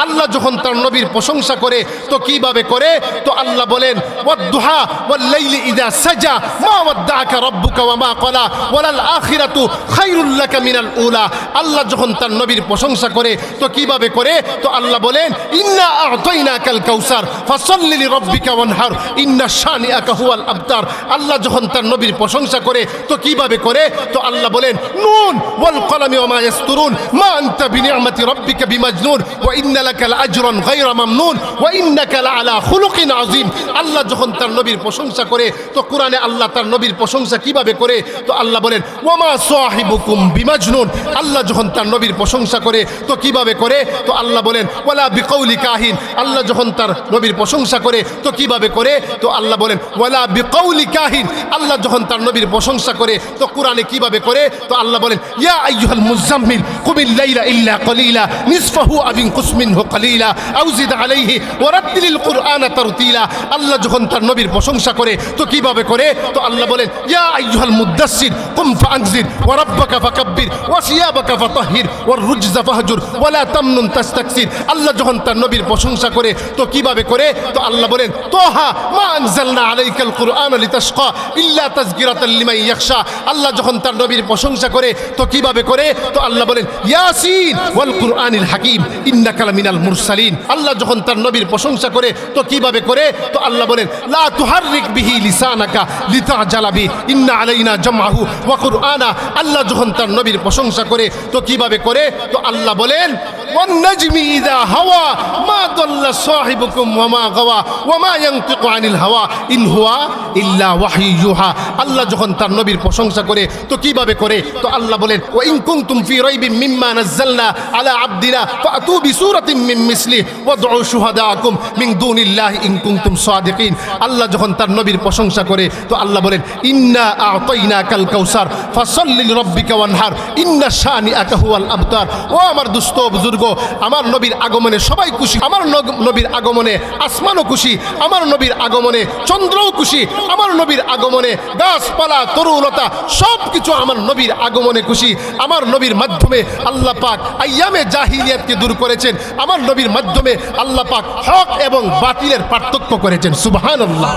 আল্লাহ যখন তার নবীর প্রশংসা করে তো কিভাবে করে? তো আল্লাহ বলেন ওয়াদ-দুহা ওয়াল-লাইলি ইযা সাজা মা ওয়াদ্দাআকা রাব্বুকা ওয়া মা ক্বালা ওয়ালাল আখিরাতু খায়রুল লাকা মিনাল উলা। আল্লাহ যখন তার নবীর প্রশংসা করে তো কিভাবে করে? তো আল্লাহ বলেন ইন্না আ'তাইনাকাল কাউসার ফাসাল্লি লিরাব্বিকা ওয়ানহার ইন্না শানিআকা হুয়াল আবতার। আল্লাহ যখন তার নবীর প্রশংসা করে তো কিভাবে করে? তো আল্লাহ বলেন নুন ওয়াল কলামি ওয়া মা ইয়াসতুরুন মা আনতা বিনি'মাতি রাব্বিকা বিমাজনুন ওয়া ইন্না লাকা লাআজরান গায়রা মামনুন ওয়া ইন্নাকা লাআলা খুলুকিন আযীম। আল্লাহ যখন তার নবীর প্রশংসা করে তো কোরআনে আল্লাহ তার নবীর প্রশংসা কিভাবে করে? তো আল্লাহ বলেন ওয়া মা সাহিবুকুম বিমাজনুন। আল্লাহ যখন তার নবীর প্রশংসা করে তো কিভাবে করে? তো আল্লাহ বলেন ওয়ালা বিকাউলি কাহিন। আল্লাহ যখন তার নবীর প্রশংসা করে তো কিভাবে করে? তো আল্লাহ বলেন ওয়ালা বিকাউলি কাহিন। আল্লাহ যখন তার নবীর প্রশংসা করে তো কোরআনে কিভাবে করে? তো আল্লাহ বলেন ইয়া আইয়ুহাল মুযাম্মিল কুমিল লাইলা ইল্লা কলিলা নিসফাহু আও ইনকুস মিনহু কলিলা আও জিদ আলাইহি ওয়া রাত্তিলিল কুরআনা তারতিলা। আল্লাহ যখন তার নবীর প্রশংসা করে তো কিভাবে করে? তো আল্লাহ বলেন ইয়া আইয়ুহাল মুদাসসির কুম ফাআনজির ওয়া রাব্বাকা ফাকাব্বির ওয়া সিয়াবাকা ফাতাহহির ওয়ার রুজজা ফাহজুর ওয়া লা তামনুন তাস্তাকসির। আল্লাহ যখন তার নবীর প্রশংসা করে তো কিভাবে করে? তো আল্লাহ বলেন তোহা মা আনজালনা আলাইকাল কুরআনা লিতাশকা ইল্লা তাযকিরাতাল লিমান ইয়াখশা। আল্লাহ যখন তার নবীর প্রশংসা করে তো কিভাবে করে? তো আল্লাহ বলেন ইয়াসিন ওয়াল কুরআনিল হাকীম ইন্নাকা লামিনাল মুরসালিন। আল্লাহ যখন তার নবীর প্রশংসা করে তো কিভাবে করে? তো আল্লাহ বলেন লা তুহাররিক বিহি লিসানাকা লিতাজালা বি ইন্না আলাইনা জামআহু ওয়া কুরআনা। আল্লাহ যখন তার নবীর প্রশংসা করে তো কিভাবে করে? তো আল্লাহ বলেন ওয়ান নাজমি ইযা হাওয়া মা দাল্লা সাহিবুকুম ওয়া মা গাওয়া ওয়া মা ইয়ানতিকু আনিল হাওয়া ইন হুয়া ইল্লা ওয়াহয়ু ইউহা। আল্লাহ যখন তার নবীর প্রশংসা করে তো কিভাবে করে? তো আল্লাহ বলেন ওয়া ইন কুনতুম ফি রাইবিন মিম্মা নাযালনা আলা আবদিনা ফাতু বিসূরাতিন মিন মিসলি ওয়াদউ শুহাদাকুম মিন দুনিল্লাহি ইন কুনতুম সাদিকিন। আল্লাহ যখন তার নবীর প্রশংসা করে তো আল্লাহ বলেন ইন্না আ'তাইনাকাল কাউসার ফাসাল্লি লিরাব্বিকা ওয়ানহার ইন্না শানিআকা হুয়াল আবতার। ও আমার দুস্থ বুজুর্গ, আমার নবীর আগমনে সবাই খুশি। আমার নবীর আগমনে আসমানও খুশি, আমার নবীর আগমনে চন্দ্রও খুশি, আমার নবীর আগমনে গাছপালা তরুলতা সব কিছু আমার নবীর আগমনে খুশি। আমার নবীর মাধ্যমে আল্লাহ পাক আইয়ামে জাহিলিয়াতকে দূর করেছেন। আমার নবীর মাধ্যমে আল্লাহ পাক হক এবং বাতিলের পার্থক্য করেছেন। সুবহানাল্লাহ।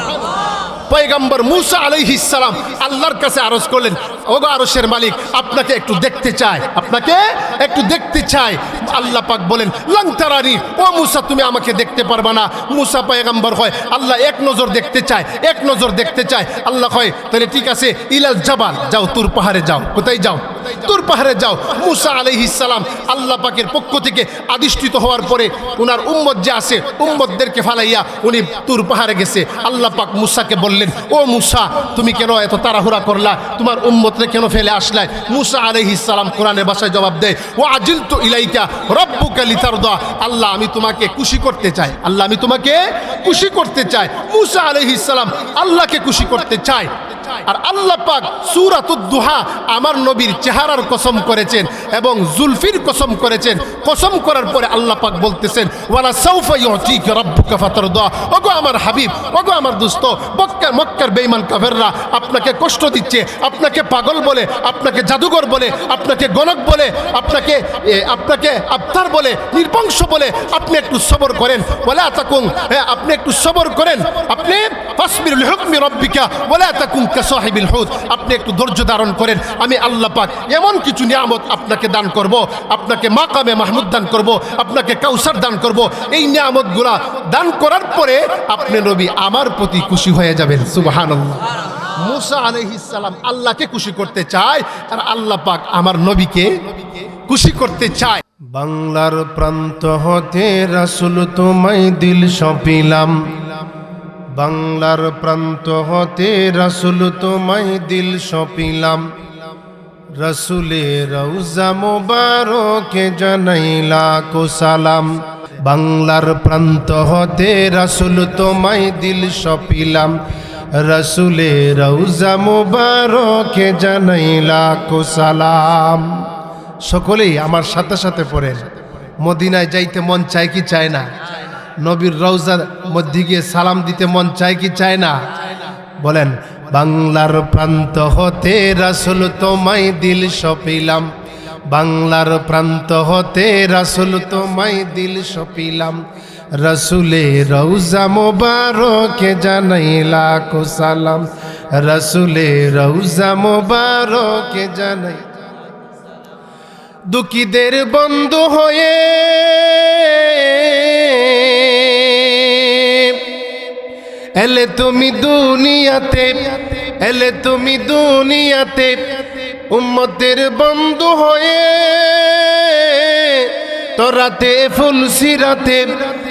পয়গম্বর মুসা আলাইহিস সালাম আল্লাহর কাছে আরজ করলেন ওগো আরশের মালিক আপনাকে একটু দেখতে চাই, আপনাকে একটু দেখতে চাই। আল্লাহ পাক বলেন লান তারানি, ও মুসা তুমি আমাকে দেখতে পারবা না। মুসা পয়গম্বর হয় আল্লাহ এক নজর দেখতে চায়, এক নজর দেখতে চায়। আল্লাহ হয় তাহলে ঠিক আছে ইলাল জাবাল যাও, তুর পাহাড়ে যাও। কোথায় যাও? তুর পাহাড়ে যাও। মুসা আলাইহিস সালাম আল্লাহ পাকের পক্ষ থেকে আদিষ্টিত হওয়ার পরে ওনার উম্মত যে আছে উম্মতদেরকে ফালাইয়া উনি তুর পাহাড়ে গেছে। আল্লাহ পাক মুসাকে বললেন ও মুসা তুমি কেন এত তাড়াহুড়া করলা, তোমার উম্মতরে কেন ফেলে আসলাই? মুসা আলাইহিস সালাম কোরআনের ভাষায় জবাব দেয় ও আজিলতু ইলাইকা রাব্বুকা লিতারদা। আল্লাহ আমি তোমাকে খুশি করতে চাই, আল্লাহ আমি তোমাকে খুশি করতে চাই। মুসা আলাইহিস সালাম আল্লাহকে খুশি করতে চায়। আর আল্লাহ পাক সূরাতুদ দুহা আমার নবীর চেহারার কসম করেছেন এবং জুলফির কসম করেছেন। কসম করার পরে আল্লাহ পাক বলতেছেন ওয়ালা সাউফা ইউতিকা রাব্বুকা ফাতারদা। ওগো আমার হাবিব, ওগো আমার দোস্ত, মক্কার বেঈমান কাফেররা আপনাকে কষ্ট দিচ্ছে, আপনাকে পাগল বলে, আপনাকে জাদুঘর বলে, আপনাকে গণক বলে, আপনাকে আবতার বলে, নির্বংশ বলে। আপনি একটু সবর করেন ওয়ালা তাকুন, আপনি একটু সবর করেন, আপনি ফাসবির লিহুকমি রাব্বিকা ওয়ালা তাকুন কাসাহিবিল হুদ। আপনি একটু ধৈর্য ধারণ করেন, আমি আল্লাহ পাক এমন কিছু নিয়ামত আপনাকে দান করব, আপনাকে মাকামে মাহমুদ দান করব, আপনাকে কাউসার দান করব। এই নিয়ামতগুলা দান করার পরে আপনি নবী আমার প্রতি খুশি হয়ে যাবেন। সুবহানাল্লাহ। মুসা আলাইহিস সালাম আল্লাহকে খুশি করতে চায় আর আল্লাহ পাক আমার নবীকে খুশি করতে চায়। বাংলার প্রান্ত হতে রাসূল তোমায় দিল সঁপিলাম, বাংলার প্রান্ত হতে রাসূল তোমায় দিল সঁপিলাম। রাসূলের রওজা মুবারকে জানাই লাখো সালাম। বাংলার প্রান্ত হতে রাসূল তোমায় দিল সঁপিলাম, রাসূলের রওজা মুবারকে জানাই লাখো সালাম। সকলেই আমার সাথে সাথে পড়েন মদিনায় যাইতে মন চায় কি চায় না? নবীর রওজার মধ্যে গিয়ে সালাম দিতে মন চায় কি চায় না? বলেন বাংলার প্রান্ত হতে রাসূল তোমায় দিল সঁপিলাম, বাংলার প্রান্ত হতে রাসূল তোমায় দিল সপিলাম রসুলে রৌজা মোবারকে জানাই লাখো সালাম রসুলে রৌজা মোবারকে জানাই দুঃখীদের বন্ধু হয়ে এলে তুমি দুনিয়াতে এলে তুমি দুনিয়াতে উম্মতের বন্ধু হয়ে তোরাতে ফুল সিরাতে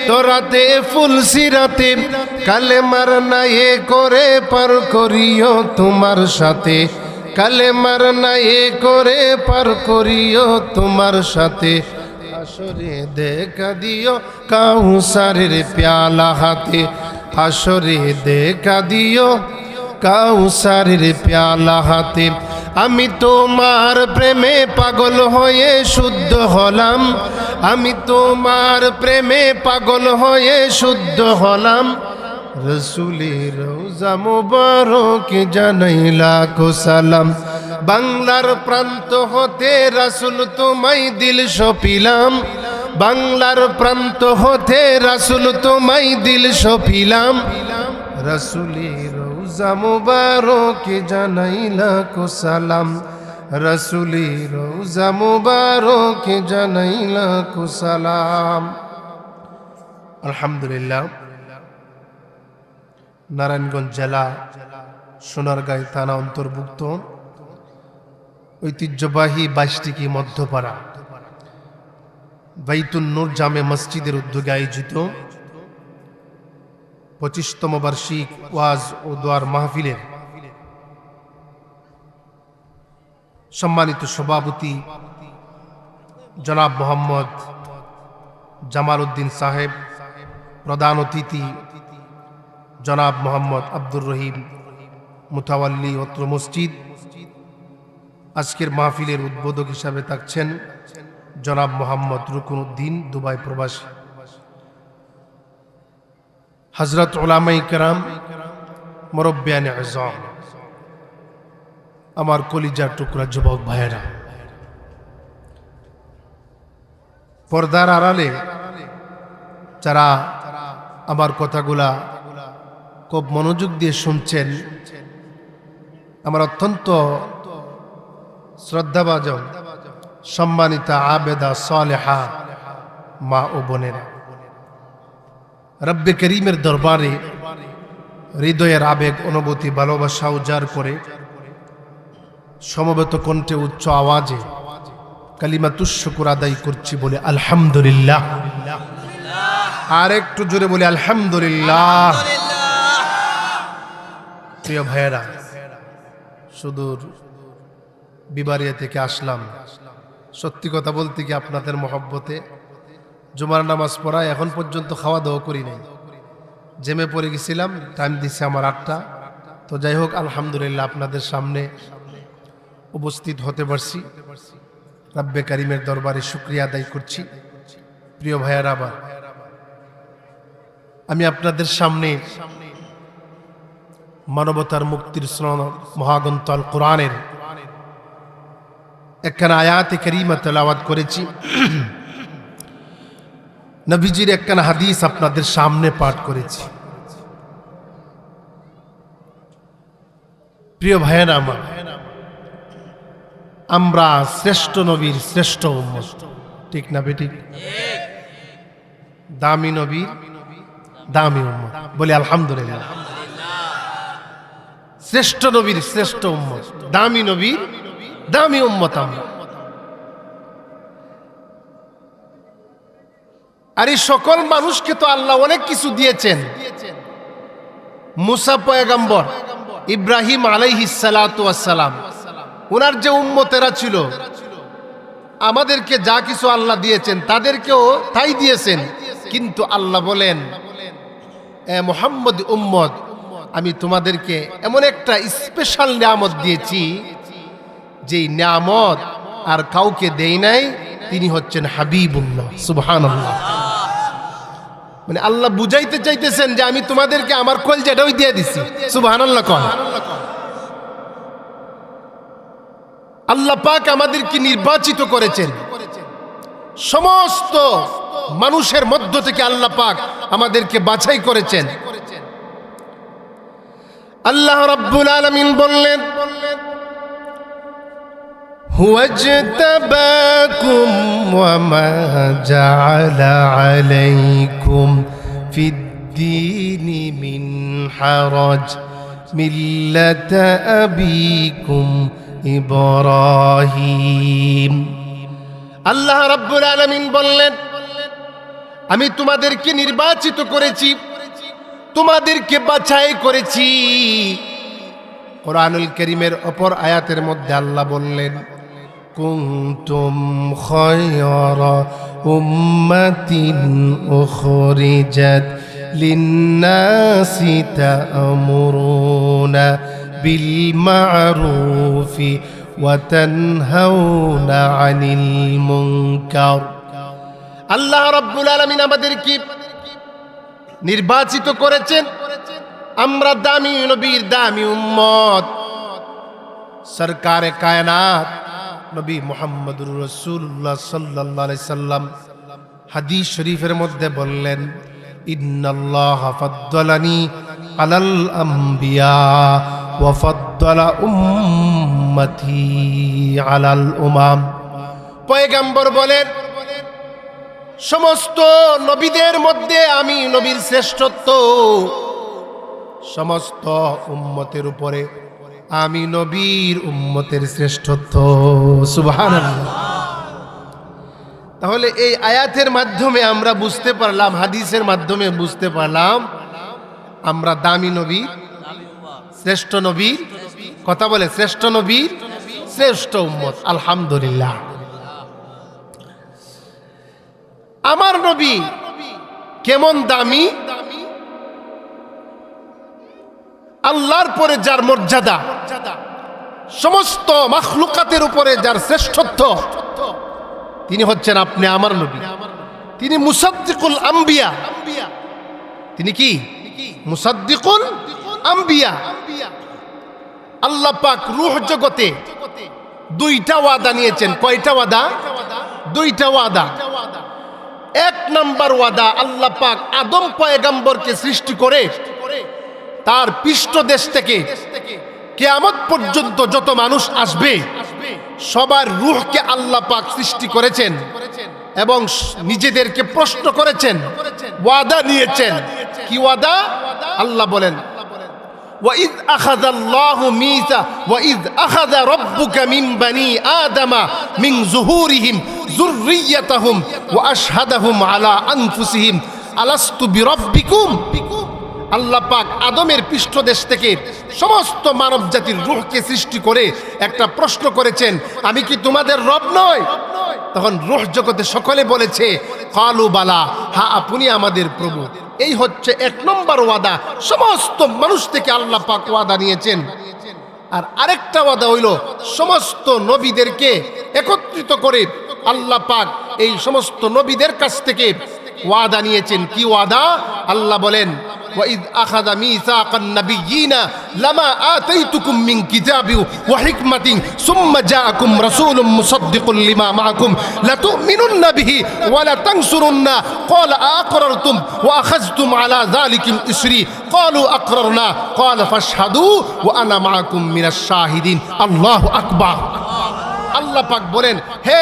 তোরাতে ফুল সিরাতে কালেমার নায়ে করে পার করিও তোমার সাথে কালেমার নায়ে করে পার করিও তোমার সাথে আসরে দেখা দিও কাউসারের প্যালা হাতে আসরে দেখা দিও কাউসারের প্যালা হাতে আমি তোমার প্রেমে পাগল হয়ে শুদ্ধ হলাম আমি তোমার প্রেমে পাগল হয়ে শুদ্ধ হলাম রসুলের রওজা মুবারকে জানাই লাখো সালাম বাংলার প্রান্ত হতে রাসূল তোমায় দিল সপিলাম বাংলার প্রান্ত হতে রাসূল তোমায় দিল সপিলাম রসুলের রওজা মুবারকে জানাই লাখো সালাম রসুলের রওজা মুবারকে জানাই লাখো সালাম। আলহামদুলিল্লাহ, নারায়ণগঞ্জ জেলা সোনারগাঁও থানা অন্তর্ভুক্ত ঐতিহ্যবাহী 22টি মধ্যপাড়া বাইতুন নূর জামে মসজিদের উদ্যোগে আয়োজিত 25তম বার্ষিক ওয়াজ ও দোয়ার মাহফিলের সম্মানিত সভাপতি জনাব মোহাম্মদ জামাল উদ্দিন সাহেব, প্রধান অতিথি জনাব মোহাম্মদ আব্দুর রহিম মুতাওয়াল্লি অত্র মসজিদ, আজকের মাহফিলের উদ্বোধক হিসাবে থাকছেন জনাব মোহাম্মদ রুকনউদ্দিন দুবাই প্রবাসী, হযরত উলামায়ে কেরাম, মুরব্বিয়ানে আযম, আমার কলিজার টুকরা যুবক ভাইয়েরা, পর্দার আড়ালে যারা আমার কথাগুলা খুব মনোযোগ দিয়ে শুনছেন, আমার অত্যন্ত শ্রদ্ধাভাজন সম্মানিতা আবেদা সালেহা মা ও বোনেরা, রব্বে করিমের দরবারে হৃদয়ের আবেগ অনুভূতি ভালোবাসা উজাড় করে সমবেত কণ্ঠে উচ্চ আওয়াজে কালিমাতুশ শুকর আদায় করছি বলে আলহামদুলিল্লাহ। আর একটু জোরে বলে আলহামদুলিল্লাহ। প্রিয় ভাইয়েরা, সুদূর বিবারিয়া থেকে আসলাম, সত্যি কথা বলতে কি আপনাদের মহব্বতে জুমার নামাজ পড়ায় এখন পর্যন্ত খাওয়া দাওয়া করি নাই, জেমে পড়ে গেছিলাম, টাইম দিচ্ছে আমার 8টা। তো যাই হোক, আলহামদুলিল্লাহ আপনাদের সামনে উপস্থিত হতে পারছি, রব্বে কারিমের দরবারে শুকরিয়া আদায় করছি। প্রিয় ভাইয়েরা, আবার আমি আপনাদের সামনে মানবতার মুক্তির সনদ মহাগ্রন্থ আল কোরআনের একখানা আয়াতে কারিমা তেলাওয়াত করেছি, নবীজির একখানা হাদিস আপনাদের সামনে পাঠ করেছি। প্রিয় ভাইয়েরা আমার, আমরা শ্রেষ্ঠ নবীর শ্রেষ্ঠ উম্মত, ঠিক না বেঠিক? দামি নবীর দামি উম্মত, বলি আলহামদুলিল্লাহ। শ্রেষ্ঠ নবীর শ্রেষ্ঠ উম্মত, দামি নবীর দামি উম্মত আমরা। আর এই সকল মানুষকে তো আল্লাহ অনেক কিছু দিয়েছেন। মুসা পয়গম্বর, ইব্রাহিম আলাইহিস সালাতু ওয়াস সালাম, ওনার যে উম্মতেরা ছিল, আমাদেরকে যা কিছু আল্লাহ দিয়েছেন তাদেরকেও তাই দিয়েছেন। কিন্তু আল্লাহ বলেন, এ মুহাম্মদ উম্মত, আমি তোমাদেরকে এমন একটা স্পেশাল নিয়ামত দিয়েছি, যেই নিয়ামত আর কাউকে দেই নাই, তিনি হচ্ছেন হাবিবুল্লাহ। সুবহানাল্লাহ। মানে আল্লাহ বুঝাইতে চাইতেছেন যে আমি তোমাদেরকে আমার কলজাটাও দিয়ে দিছি। সুবহানাল্লাহ। আল্লাহ পাক আমাদেরকে নির্বাচিত করেছেন, সমস্ত মানুষের মধ্য থেকে আল্লাহ পাক আমাদেরকে বাছাই করেছেন। আল্লাহ রাব্বুল আলামিন বললেন, হুয়া ইজতাবাকুম ওয়া মা জাআলা আলাইকুম ফিদ-দীনি মিন হারাজ মিল্লাতা আবিকুম ইব্রাহিম। আল্লাহ রাব্বুল আলামিন বললেন, আমি তোমাদেরকে নির্বাচিত করেছি, তোমাদেরকে বাছাই করেছি। কোরআনুল কারীমের অপর আয়াতের মধ্যে আল্লাহ বললেন, কুনতুম খায়রা উম্মাতিন উখরিজাত লিন-নাসি তা'মুরুনা বিল মা'রুফি ওয়া তানহাউনা আনিল মুনকার। আল্লাহ রাব্বুল আলামিন আমাদেরকে নির্বাচিত করেছেন, আমরা দামি নবীর দামি উম্মত, সরকারে কায়নাত নবী মুহাম্মদুর রাসূলুল্লাহ সাল্লাল্লাহু আলাইহি সাল্লাম হাদিস শরীফের মধ্যে বললেন, ইন্নাল্লাহা ফাদ্দালানি আলাল আম্বিয়া ওয়া ফাদ্দালা উম্মতি আলাল উমাম। পয়গম্বর বলেন, সমস্ত নবীদের মধ্যে আমি নবীর শ্রেষ্ঠত্ব, সমস্ত উম্মতের উপরে আমি নবীর উম্মতের শ্রেষ্ঠত্ব। সুবহানাল্লাহ। তাহলে এই আয়াতের মাধ্যমে আমরা বুঝতে পারলাম, হাদিসের মাধ্যমে বুঝতে পারলাম, আমরা দামি নবী, শ্রেষ্ঠ নবী, কথা বলে শ্রেষ্ঠ নবী, শ্রেষ্ঠ উম্মত। আলহামদুলিল্লাহ। আমার নবী কেমন দামি, আল্লাহর পরে যার মর্যাদা, সমস্ত মাখলুকাতের উপরে যার শ্রেষ্ঠত্ব, তিনি হচ্ছেন আপনি আমার নবী। তিনি মুসাদ্দিকুল আম্বিয়া। তিনি কি? মুসাদ্দিকুল আম্বিয়া। আল্লাহ পাক রূহ জগতে দুইটা ওয়াদা নিয়েছেন। কয়টা ওয়াদা? দুইটা ওয়াদা। এক নাম্বার ওয়াদা, আল্লাহ পাক আদম পয়গম্বরকে সৃষ্টি করে তার পৃষ্ঠদেশ থেকে কিয়ামত পর্যন্ত যত মানুষ আসবে সবার রূহকে আল্লাহ পাক সৃষ্টি করেছেন এবং নিজেদেরকে প্রশ্ন করেছেন, ওয়াদা নিয়েছেন। কি ওয়াদা? আল্লাহ বলেন, وَإِذْ أَخَذَ اللَّهُ وَإِذْ أَخَذَ رَبُّكَ مِنْ بَنِي آدَمَ مِنْ ظُهُورِهِمْ ذُرِّيَّتَهُمْ وَأَشْهَدَهُمْ عَلَى أَنفُسِهِمْ أَلَسْتُ بِرَبِّكُمْ। আল্লাহ পাক আদমের পৃষ্ঠদেশ থেকে সমস্ত মানব জাতির রূহকে সৃষ্টি করে একটা প্রশ্ন করেছেন, আমি কি তোমাদের রব নয়? তখন রূহ জগতে সকলে বলেছে, কালু বালা, হ্যাঁ আপনি আমাদের প্রভু। এই হচ্ছে এক নম্বর ওয়াদা, সমস্ত মানুষ থেকে আল্লাহ পাক ওয়াদা নিয়েছেন। আর আরেকটা ওয়াদা হইল, সমস্ত নবীদেরকে একত্রিত করে আল্লাহ পাক এই সমস্ত নবীদের কাছ থেকে ওয়াদা নিয়েছেন। কি ওয়াদা? আল্লাহ বলেন, وَإِذْ أَخَذَ مِيثَاقَ النَّبِيِّينَ لَمَا آتَيْتُكُم مِّن كِتَابٍ وَحِكْمَةٍ ثُمَّ جَاءَكُمْ رَسُولٌ مُّصَدِّقٌ لِّمَا مَعَكُمْ لَتُؤْمِنُنَّ بِهِ وَلَتَنصُرُنَّهُ قَالَ أَأَقْرَرْتُمْ وَأَخَذْتُمْ عَلَى ذَلِكُمْ إِصْرِي قَالُوا أَقْرَرْنَا قَالَ فَاشْهَدُوا وَأَنَا مَعَكُمْ مِنَ الشَّاهِدِينَ আল্লাহু আকবার। আল্লাহ পাক বলেন, হে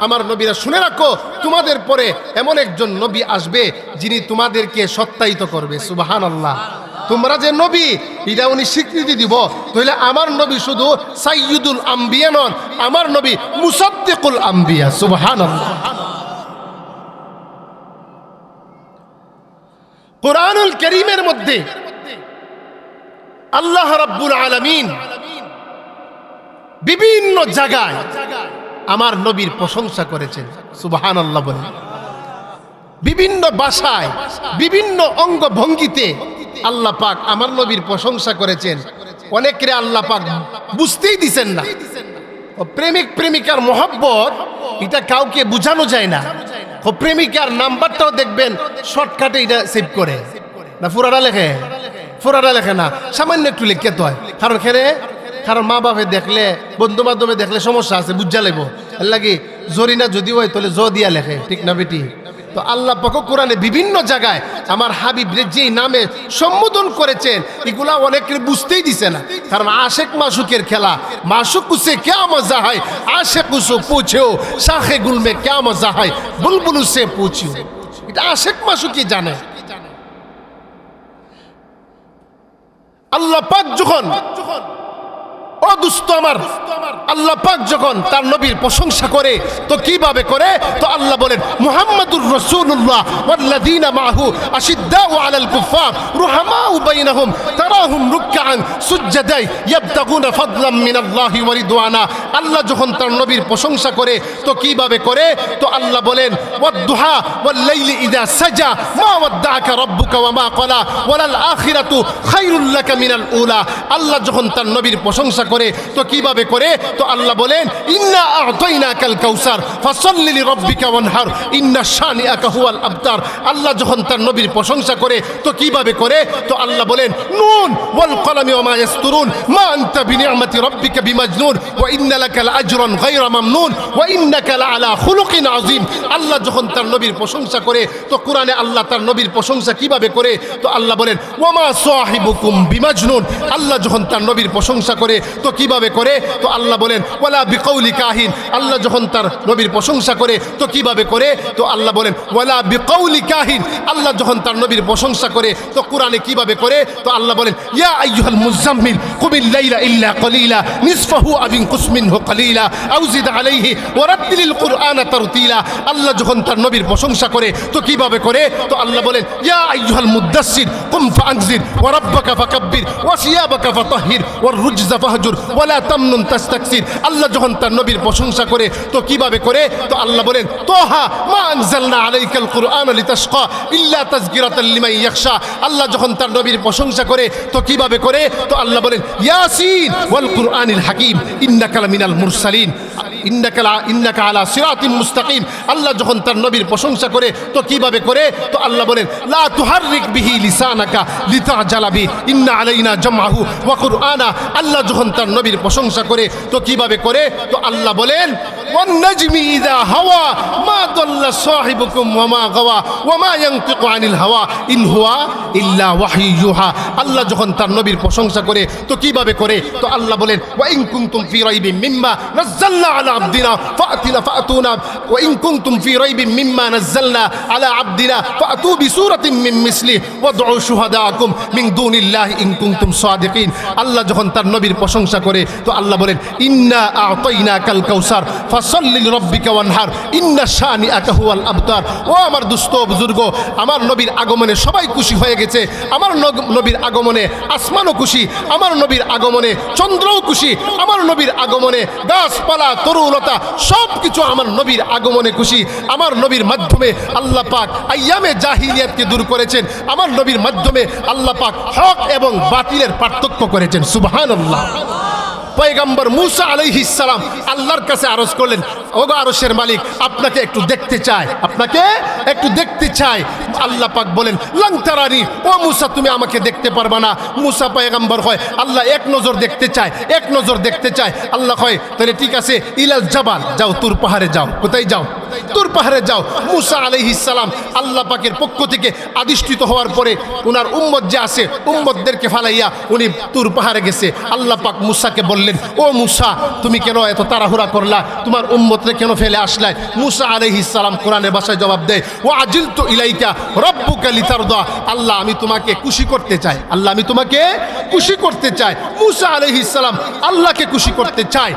আমার নবীরা শুনে রাখো, তোমাদের পরে এমন একজন নবী আসবে যিনি তোমাদেরকে সত্যায়িত করবে। সুবহানাল্লাহ। তোমরা যে নবী এটা উনি স্বীকৃতি দিব, তাহলে আমার নবী শুধু সাইয়্যিদুল আম্বিয়া নন, আমার নবী মুসাদ্দিকুল আম্বিয়া। সুবহানাল্লাহ। কোরআনুল কারীমের মধ্যে আল্লাহ রাব্বুল আলামিন বিভিন্ন জায়গায় আমার নবীর প্রশংসা করেছেন। সুবহানাল্লাহ বলেন। বিভিন্ন ভাষায়, বিভিন্ন অঙ্গ ভঙ্গিতে আল্লাহ পাক আমার নবীর প্রশংসা করেছেন। অনেকের আল্লাহ পাক বুঝতেই দিছেন না। প্রেমিক প্রেমিকার মহব্বত এটা কাউকে বোঝানো যায় না। প্রেমিকার নাম্বারটাও দেখবেন শর্টকাটে এটা সেভ করে না, ফুরাটা লেখে না, সামান্য একটু লিখতে হয়। কারণ এখানে কারণ মা বাপে দেখলে বন্ধু মাধ্যমে দেখলে সমস্যা আছে বুঝা লাগবো এর লাগে জরিনা যদি হয় তাহলে জ দিয়া লেখে ঠিক না বেটি তো আল্লাহ পাক কোরআনে বিভিন্ন জায়গায় আমার হাবিবরে যে নামে সম্বোধন করেছেন এগুলা অনেকের বুঝতেই দিছে না কারণ আশেক মাসুকের খেলা মাসুক উসে क्या मजा है आशिक उसो पूछो शाखे गुल में क्या मजा है बुलबुल से पूछो এটা আশেক মাসুকই জানে আল্লাহ পাক যখন ও দুস্ত আমার আল্লাহ পাক যখন তার নবীর প্রশংসা করে তো কিভাবে করে তো আল্লাহ বলেন মুহাম্মাদুর রাসূলুল্লাহ ওয়াল্লাযীনা মাহু আশিদ্দাউ আলাল কুফার রুহামাউ বাইনহুম তারাহুম রুকআন সুজদাই ইয়াবতাগুনা ফাদলাম মিনাল্লাহি ওয়া রিদওয়ানা আল্লাহ যখন তার নবীর প্রশংসা করে তো কিভাবে করে তো আল্লাহ বলেন ওয়াদ-দুহা ওয়াল-লাইলি ইযা সাজা মা ওয়াদ্দাআকা রাব্বুকা ওয়া মা ক্বালা ওয়ালাল আখিরাতু খায়রুল লাকা মিনাল উলা আল্লাহ যখন তার নবীর প্রশংসা করে তো কিভাবে করে তো আল্লাহ বলেন ইন্না আ'তাইনাকাল কাউসার ফাসাল্লি লিরাব্বিকা ওয়ানহার ইন্না শানিআকা হুয়াল আবতার আল্লাহ যখন তার নবীর প্রশংসা করে তো কিভাবে করে তো আল্লাহ বলেন নুন ওয়াল কলামি ওয়া মা ইয়াসতুরুন মা আনতা বিনি'মাতি রাব্বিকা বিমাজনুন ওয়া ইন্না লাকা লাআজরান গায়রা মামনুন ওয়া ইন্নাকা লাআলা খুলুকিন আযীম আল্লাহ যখন তার নবীর প্রশংসা করে তো কোরআনে আল্লাহ তার নবীর প্রশংসা কিভাবে করে তো আল্লাহ বলেন ওয়া মা সাহিবুকুম বিমাজনুন আল্লাহ যখন তার নবীর প্রশংসা করে তো কিভাবে করে তো আল্লাহ বলেন ওয়ালা বিকাউলি কাহিন আল্লাহ যখন তার নবীর প্রশংসা করে তো কিভাবে করে তো আল্লাহ বলেন ওয়ালা বিকাউলি কাহিন আল্লাহ যখন তার নবীর প্রশংসা করে তো কোরআনে কিভাবে করে তো আল্লাহ বলেন ইয়া আইয়ুহাল মুযাম্মিল কুমিল লাইলা ইল্লা কলিলা নিসফাহু আও ইনকুস মিনহু কলিলা আও জিদ আলাইহি ওয়া রাত্তিলিল কুরআনা তারতিলা আল্লাহ যখন তার নবীর প্রশংসা করে তো কিভাবে করে তো আল্লাহ বলেন ইয়া আইয়ুহাল মুদাসসির কুম ফাআনজির ওয়া রাব্বাকা ফাকাব্বির ওয়া সিয়াবাকা ফাতাহহির ওয়ার রুজজা ফাহজুর ওয়ালা তামনুন তাস্তাকসির আল্লাহ যখন তার নবীর প্রশংসা করে তো কিভাবে করে তো আল্লাহ বলেন তোহা মা আনজালনা আলাইকাল কুরআনা লিতাশকা ইল্লা তাযকিরাতাল লিমান ইয়াখশা আল্লাহ যখন তার নবীর প্রশংসা করে তো কিভাবে করে তো আল্লাহ বলেন ইয়াসিন ওয়াল কুরআনিল হাকীম ইন্নাকা লামিনাল মুরসালিন ইন্নাকা আলা সিরাতিম মুস্তাকিম আল্লাহ যখন তার নবীর প্রশংসা করে তো কিভাবে করে তো আল্লাহ বলেন লা তুহাররিক বিহি লিসানাকা লিতাজালা বি ইন্না আলাইনা জামআহু ওয়া কুরআনা আল্লাহ যখন তার নবীর প্রশংসা করে তো কিভাবে করে তো আল্লাহ বলেন ওয়ান নাজমি ইযা হাওয়া মা দাল্লা সাহিবুকুম ওয়া মা গাওয়া ওয়া মা ইয়ানতিকু আনিল হাওয়া ইন হুয়া ইল্লা ওয়াহয়ু ইউহা আল্লাহ যখন তার নবীর প্রশংসা করে তো কিভাবে করে তো আল্লাহ বলেন ওয়া ইন কুনতুম ফি রাইবিন মিম্মা নাযালনা আলা আবদিনা ফাতুনা ওয়া ইন কুনতুম ফি রাইবিন মিম্মা নাযালনা আলা আবদিনা ফাতু বিসূরাতিন মিন মিসলি ওয়াদউ শুহাদাকুম মিন দুনিল্লাহি ইন কুনতুম সাদিকিন আল্লাহ যখন তার নবীর প্রশংসা করে তো আল্লাহ বলেন ইন্না আ'তাইনাকাল কাউসার ফাসাল্লি লিরাব্বিকা ওয়ানহার ইন্না শানিআকা হুয়াল আবতার ও আমার দুস্থ বুজুর্গ আমার নবীর আগমনে সবাই খুশি হয়ে গেছে আমার নবীর আগমনে আসমানও খুশি আমার নবীর আগমনে চন্দ্রও খুশি আমার নবীর আগমনে গাছপালা তরুলতা সব কিছু আমার নবীর আগমনে খুশি আমার নবীর মাধ্যমে আল্লাহ পাক আইয়ামে জাহিলিয়াতকে দূর করেছেন আমার নবীর মাধ্যমে আল্লাহ পাক হক এবং বাতিলের পার্থক্য করেছেন সুবহানাল্লাহ পয়গম্বর মুসা আলাইহিস সালাম আল্লাহর কাছে আরজ করলেন ওগো আরশের মালিক আপনাকে একটু দেখতে চাই আপনাকে একটু দেখতে চাই আল্লাহ পাক বলেন লান তারানি ও মুসা তুমি আমাকে দেখতে পারবা না মুসা পয়গম্বর হয় আল্লাহ এক নজর দেখতে চায় এক নজর দেখতে চায় আল্লাহ হয় তাহলে ঠিক আছে ইলাল জাবাল যাও তুর পাহাড়ে যাও কোথায় যাও তুর পাহাড়ে যাও মুসা আলাইহিস সালাম আল্লাহ পাকের পক্ষ থেকে আদিষ্টিত হওয়ার পরে ওনার উম্মত যে আছে উম্মতদেরকে ফালাইয়া উনি তুর পাহাড়ে গেছে আল্লাহ পাক মুসাকে বললেন ও মুসা তুমি কেন এত তাড়াহুড়া করলা তোমার উম্মতরে কেন ফেলে আসলাই মুসা আলাইহিস সালাম কোরআনের ভাষায় জবাব দেয় ওয়া আজিলতু ইলাইকা রাব্বুকা লিতারদা আল্লাহ আমি তোমাকে খুশি করতে চাই আল্লাহ আমি তোমাকে খুশি করতে চাই মুসা আলাইহিস সালাম আল্লাহকে খুশি করতে চায়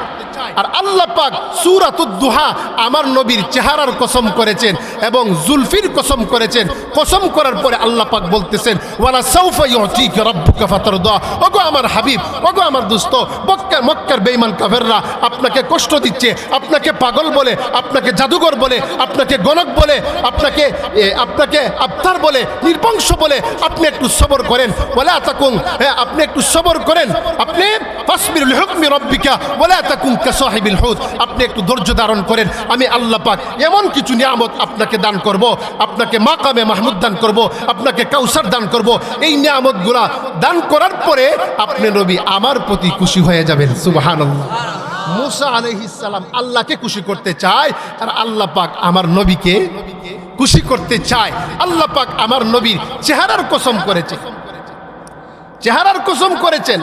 আর আল্লাহ পাক সূরাতুদ দুহা আমার নবীর চেহারার কসম করেছেন এবং জুলফির কসম করেছেন কসম করার পরে আল্লাহ পাক বলতেছেন ওয়ালা সাউফা ইউতিকা রাব্বুকা ফাতারদা ওগো আমার হাবিব ওগো আমার দোস্ত মক্কার বেঈমান কাফেররা আপনাকে কষ্ট দিচ্ছে আপনাকে পাগল বলে আপনাকে জাদুঘর বলে আপনাকে গণক বলে আপনাকে আবতার বলে নির্বংশ বলে আপনি একটু সবর করেন ওয়ালা তাকুন আপনি একটু সবর করেন আপনি ফাসবির লিহুকমি রাব্বিকা ওয়ালা তাকুন সাহিবিল হুদ, আপনি একটু ধৈর্য ধারণ করেন, আমি আল্লাহ পাক এমন কিছু নিয়ামত আপনাকে দান করব, আপনাকে মাকামে মাহমুদ দান করব, আপনাকে কাউসার দান করব। এই নিয়ামতগুলা দান করার পরে আপনি নবী আমার প্রতি খুশি হয়ে যাবেন। সুবহানাল্লাহ। মুসা আলাইহিস সালাম আল্লাহকে খুশি করতে চায়, আর আল্লাহ পাক আমার নবীকে খুশি করতে চায়। আল্লাহ পাক আমার নবীর চেহারার কসম করেছে, চেহারার কসম করেছেন।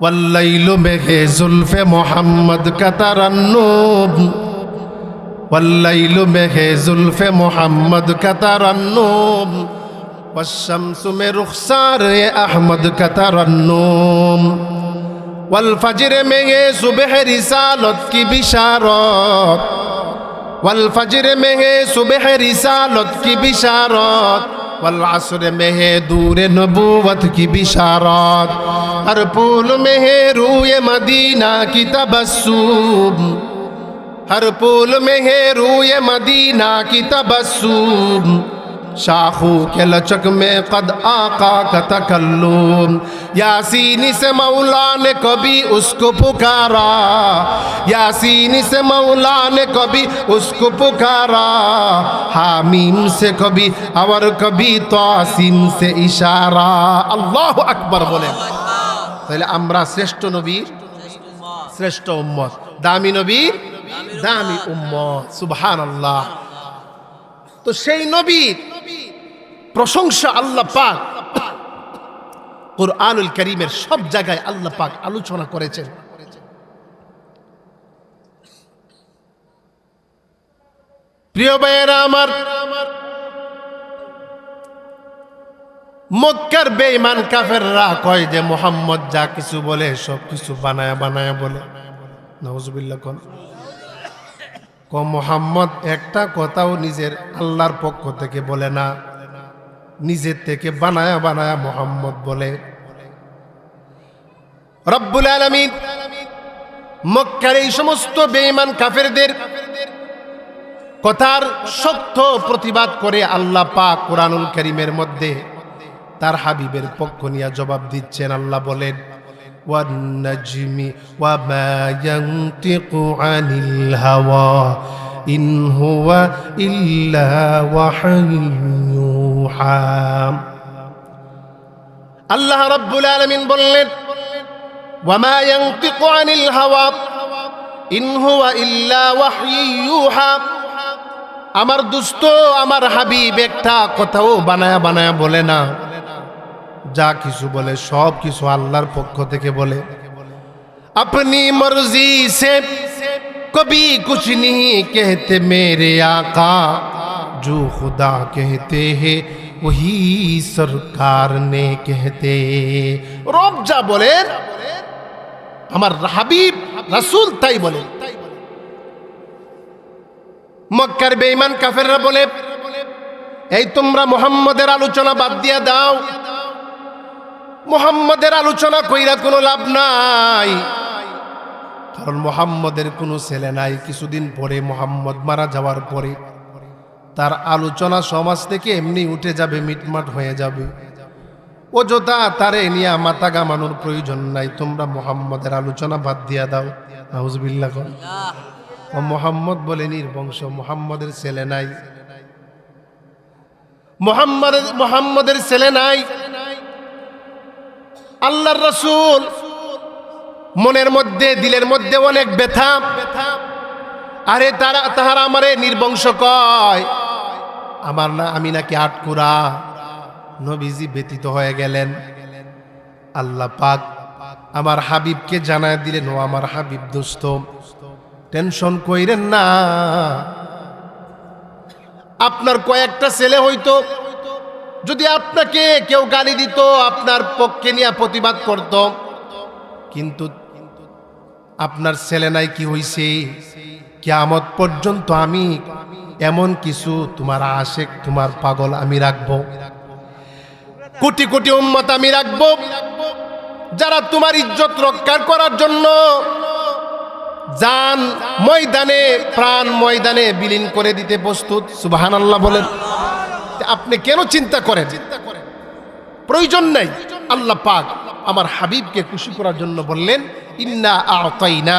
ওয়াল্লাইলু মেঘে জুলফে মোহাম্মদ কাতারান্নুম, ওয়াল্লাইলু মেঘে জুলফে মোহাম্মদ কাতারান্নুম, ওয়াশ-শামসু মে রুখসারে আহমদ কাতারান্নুম, ওয়াল ফাজরে মে সুবহ রিসালত কি বিশারত, ওয়াল ফাজরে মে সুবহ রিসালত কি বিশারত, वल असर में है दूर नबूवत की बिशारत, हर फूल में है रूए मदीना की तबस्सुम, हर फूल में है रूए मदीना की तबस्सुम, शाखों के लचक में कद आका का तकल्लुम, यासीन से मौला ने कभी उसको पुकारा, यासीन से मौला ने कभी उसको पुकारा, हामीम से कभी और कभी तासीम से इशारा। अल्लाह अकबर बोले। তাহলে আমরা শ্রেষ্ঠ নবীর শ্রেষ্ঠ উম্মত, দামি নবীর দামি উম্মত। সুবহানাল্লাহ। তো সেই নবীর প্রশংসা আল্লাহ পাক কুরআনুল কারীমের সব জায়গায় আল্লাহ পাক আলোচনা করেছেন। প্রিয় ভাইয়েরা আমার, মক্কার বেঈমান কাফেররা কয় যে মুহাম্মদ যা কিছু বলে সব কিছু বানায়া বানায়া বলে। নাউজুবিল্লাহ। মুহাম্মদ একটা কথাও নিজের আল্লাহর পক্ষ থেকে বলে না, নিজের থেকে বানায়া বানায়া মুহাম্মদ বলে। রব্বুল আলামিন মক্কার এই সমস্ত বেঈমান কাফেরদের কথার শক্ত প্রতিবাদ করে আল্লাহ পাক কুরআনুল কারীমের মধ্যে তার হাবিবের পক্ষ নিয়ে জবাব দিচ্ছেন। আল্লাহ বলেন, ওয়ান নাজমি ওয়া মা ইয়ানতিকু আনিল হাওয়া ইন হুয়া ইল্লা ওয়াহয়ুহা। আল্লাহ রাব্বুল আলামিন বললেন, ওয়া মা ইয়ানতিকু আনিল হাওয়া ইন হুয়া ইল্লা ওয়াহয়ুহা। আমার দোস্ত, আমার হাবিব একটা কথাও বানায়া বানায়া বলে না, যা কিছু বলে সব কিছু আল্লাহর পক্ষ থেকে বলে। अपनी मर्जी से कभी कुछ नहीं कहते मेरे आका, जो खुदा कहते हैं वही सरकार ने कहते। রব যা বলেন আমার হাবিব রাসূল তাই বলেন। মক্কার বেঈমান কাফেররা বলে, এই তোমরা মুহাম্মদের আলোচনা বাদ দিয়া দাও, মুহাম্মদের আলোচনা কইরা কোনো লাভ নাই, কারণ মুহাম্মদের কোনো ছেলে নাই। কিছুদিন পরে মুহাম্মদ মারা যাওয়ার পরে তার আলোচনা সমাজ থেকে এমনি উঠে যাবে, মিটমাট হয়ে যাবে। অযথা তারে নিয়ে মাথা ঘামানোর প্রয়োজন নাই, তোমরা মুহাম্মদের আলোচনা বাদ দিয়া দাও। নাউজুবিল্লাহ। ও মুহাম্মদ বলে নির্বংশ, মুহাম্মদের ছেলে নাই, মুহাম্মদের ছেলে নাই। আল্লাহর রাসূল মনের মধ্যে দিলের মধ্যে অনেক ব্যথা। আরে তাহারা আমারে নির্বংশ কয়, আমার না আমি নাকি আটকুরা। নবীজি ব্যতীত হয়ে গেলেন। আল্লাহ পাক আমার হাবিবকে জানায় দিলেন, ও আমার হাবিব দোস্ত, টেনশন কইরেন না। আপনার কয়েকটা ছেলে হইতো, যদি আপনাকে কেউ গালি দিত আপনার পক্ষে নিয়ে প্রতিবাদ করত, কিন্তু আপনার ছেলে নাই। কি হইছে? কিয়ামত পর্যন্ত আমি এমন কিছু তোমার আশিক, তোমার পাগল আমি রাখবো, কোটি কোটি উম্মত আমি রাখবো, যারা তোমার ইজ্জত রক্ষা করার জন্য জান ময়দানে, প্রাণ ময়দানে বিলীন করে দিতে প্রস্তুত। সুবহানাল্লাহ বলেন। আপনি কেন চিন্তা করেন? প্রয়োজন নাই। আল্লাহ পাক আমার হাবিবকে খুশি করার জন্য বললেন, ইন্না আ'তাইনা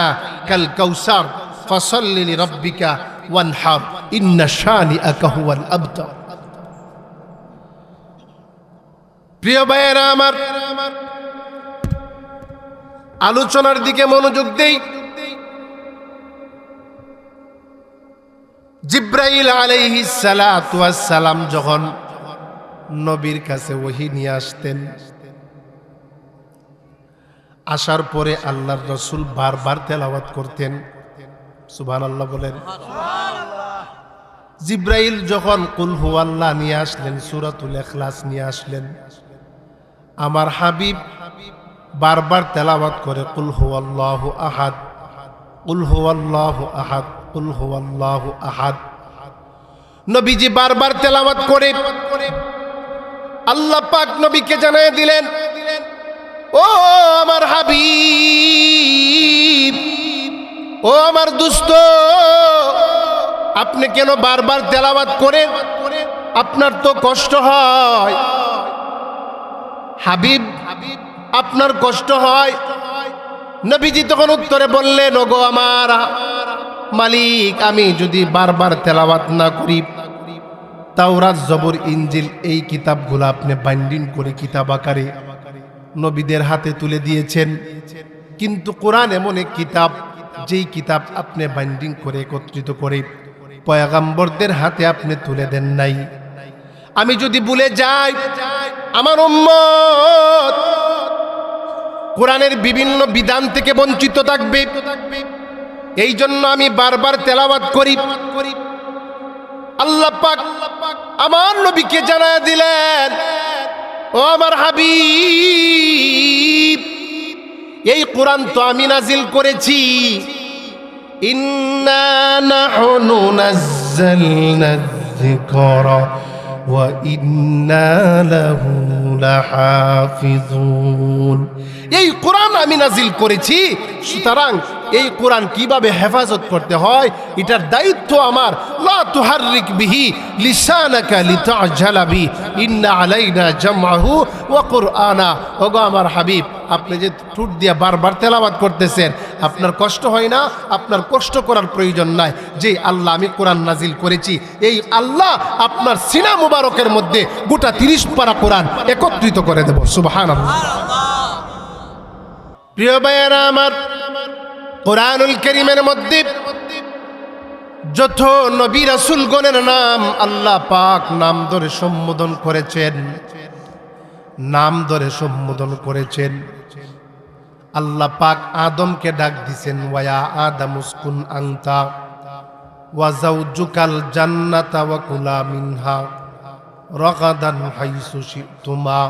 কাল কাউসার ফাসাল্লি লিরাব্বিকা ওয়ানহার ইন্না শানিআকা হুয়াল আবতার। প্রিয় ভাইয়েরা আমার, আলোচনার দিকে মনোযোগ দেই। জিব্রাইল আলাইহিস সালাতু ওয়াস সালাম যখন নবীর কাছে ওহী নিয়ে আসতেন, আসার পরে আল্লাহর রাসূল বারবার তেলাওয়াত করতেন। সুবহানাল্লাহ বলেন। জিব্রাইল যখন কুল হুয়াল্লাহ নিয়ে আসলেন, সূরাতুল ইখলাস নিয়ে আসলেন, আমার হাবিব বারবার তেলাওয়াত করে কুল হুয়াল্লাহু আহাদ, কুল হুয়াল্লাহু আহাদ, কুল হুয়াল্লাহু আহাদ। নবীজি বারবার তেলাওয়াত করে আল্লাহ পাক নবীকে জানিয়ে দিলেন, ও আমার হাবিব, ও আমার দোস্ত, আপনি কেন বারবার তেলাওয়াত করেন? আপনার তো কষ্ট হয়। হাবিব, আপনার কষ্ট হয়? নবীজি তখন উত্তরে বললেন, ওগো আমার মালিক, আমি যদি বারবার তেলাওয়াত না করি, তাওরাত জবর ইনজিল এই কিতাবগুলো আপনি বাইন্ডিং করে কিতাব আকারে নবীদের হাতে তুলে দিয়েছেন, কিন্তু কোরআন এমন এক কিতাব, যেই কিতাব আপনি বাইন্ডিং করে একত্রিত করে পয়গম্বরদের হাতে আপনি তুলে দেন নাই। আমি যদি ভুলে যাই, আমার উম্মত কোরআনের বিভিন্ন বিধান থেকে বঞ্চিত থাকবে। এই জন্য আমি বারবার তেলাওয়াত করি। আল্লাহ পাক আমার নবীকে জানায় দিলেন, ও আমার হাবিব, এই কোরআন তো আমি নাজিল করেছি। ইন্না নাহনু নাযালনা যিকরা ওয়া ইন্না লাহু লাহাফিজুন। এই কোরআন আমি নাজিল করেছি, সুতরাং এই কোরআন কিভাবে হেফাজত করতে হয় এটার দায়িত্ব আমার। লা তুহাররিক বিহি লিসানাকা লিতা'জালা বি ইন্না আলাইনা জামআহু ওয়া কুরআনা। ওগো আমার হাবিব, আপনি যে ঠোঁট দিয়ে বারবার তেলাওয়াত করতেছেন, আপনার কষ্ট হয় না? আপনার কষ্ট করার প্রয়োজন নাই। যে আল্লাহ আমি কোরআন নাজিল করেছি, এই আল্লাহ আপনার সিনা মুবারকের মধ্যে গোটা 30 পারা কোরআন একত্রিত করে দেব। সুবহানাল্লাহ। প্রিয় ভাইয়েরা আমার, কোরআনুল কারীমের মধ্যে যত নবী রাসূলগণের নাম আল্লাহ পাক নাম ধরে সম্বোধন করেছেন, নাম ধরে সম্বোধন করেছেন। আল্লাহ পাক আদমকে ডাক দিছেন, ওয়া আদম উসকুন আনতা ওয়া যাওজুকাল জান্নাতা ওয়া কুলা মিনহা রাগাদান হাইসু শিতুমা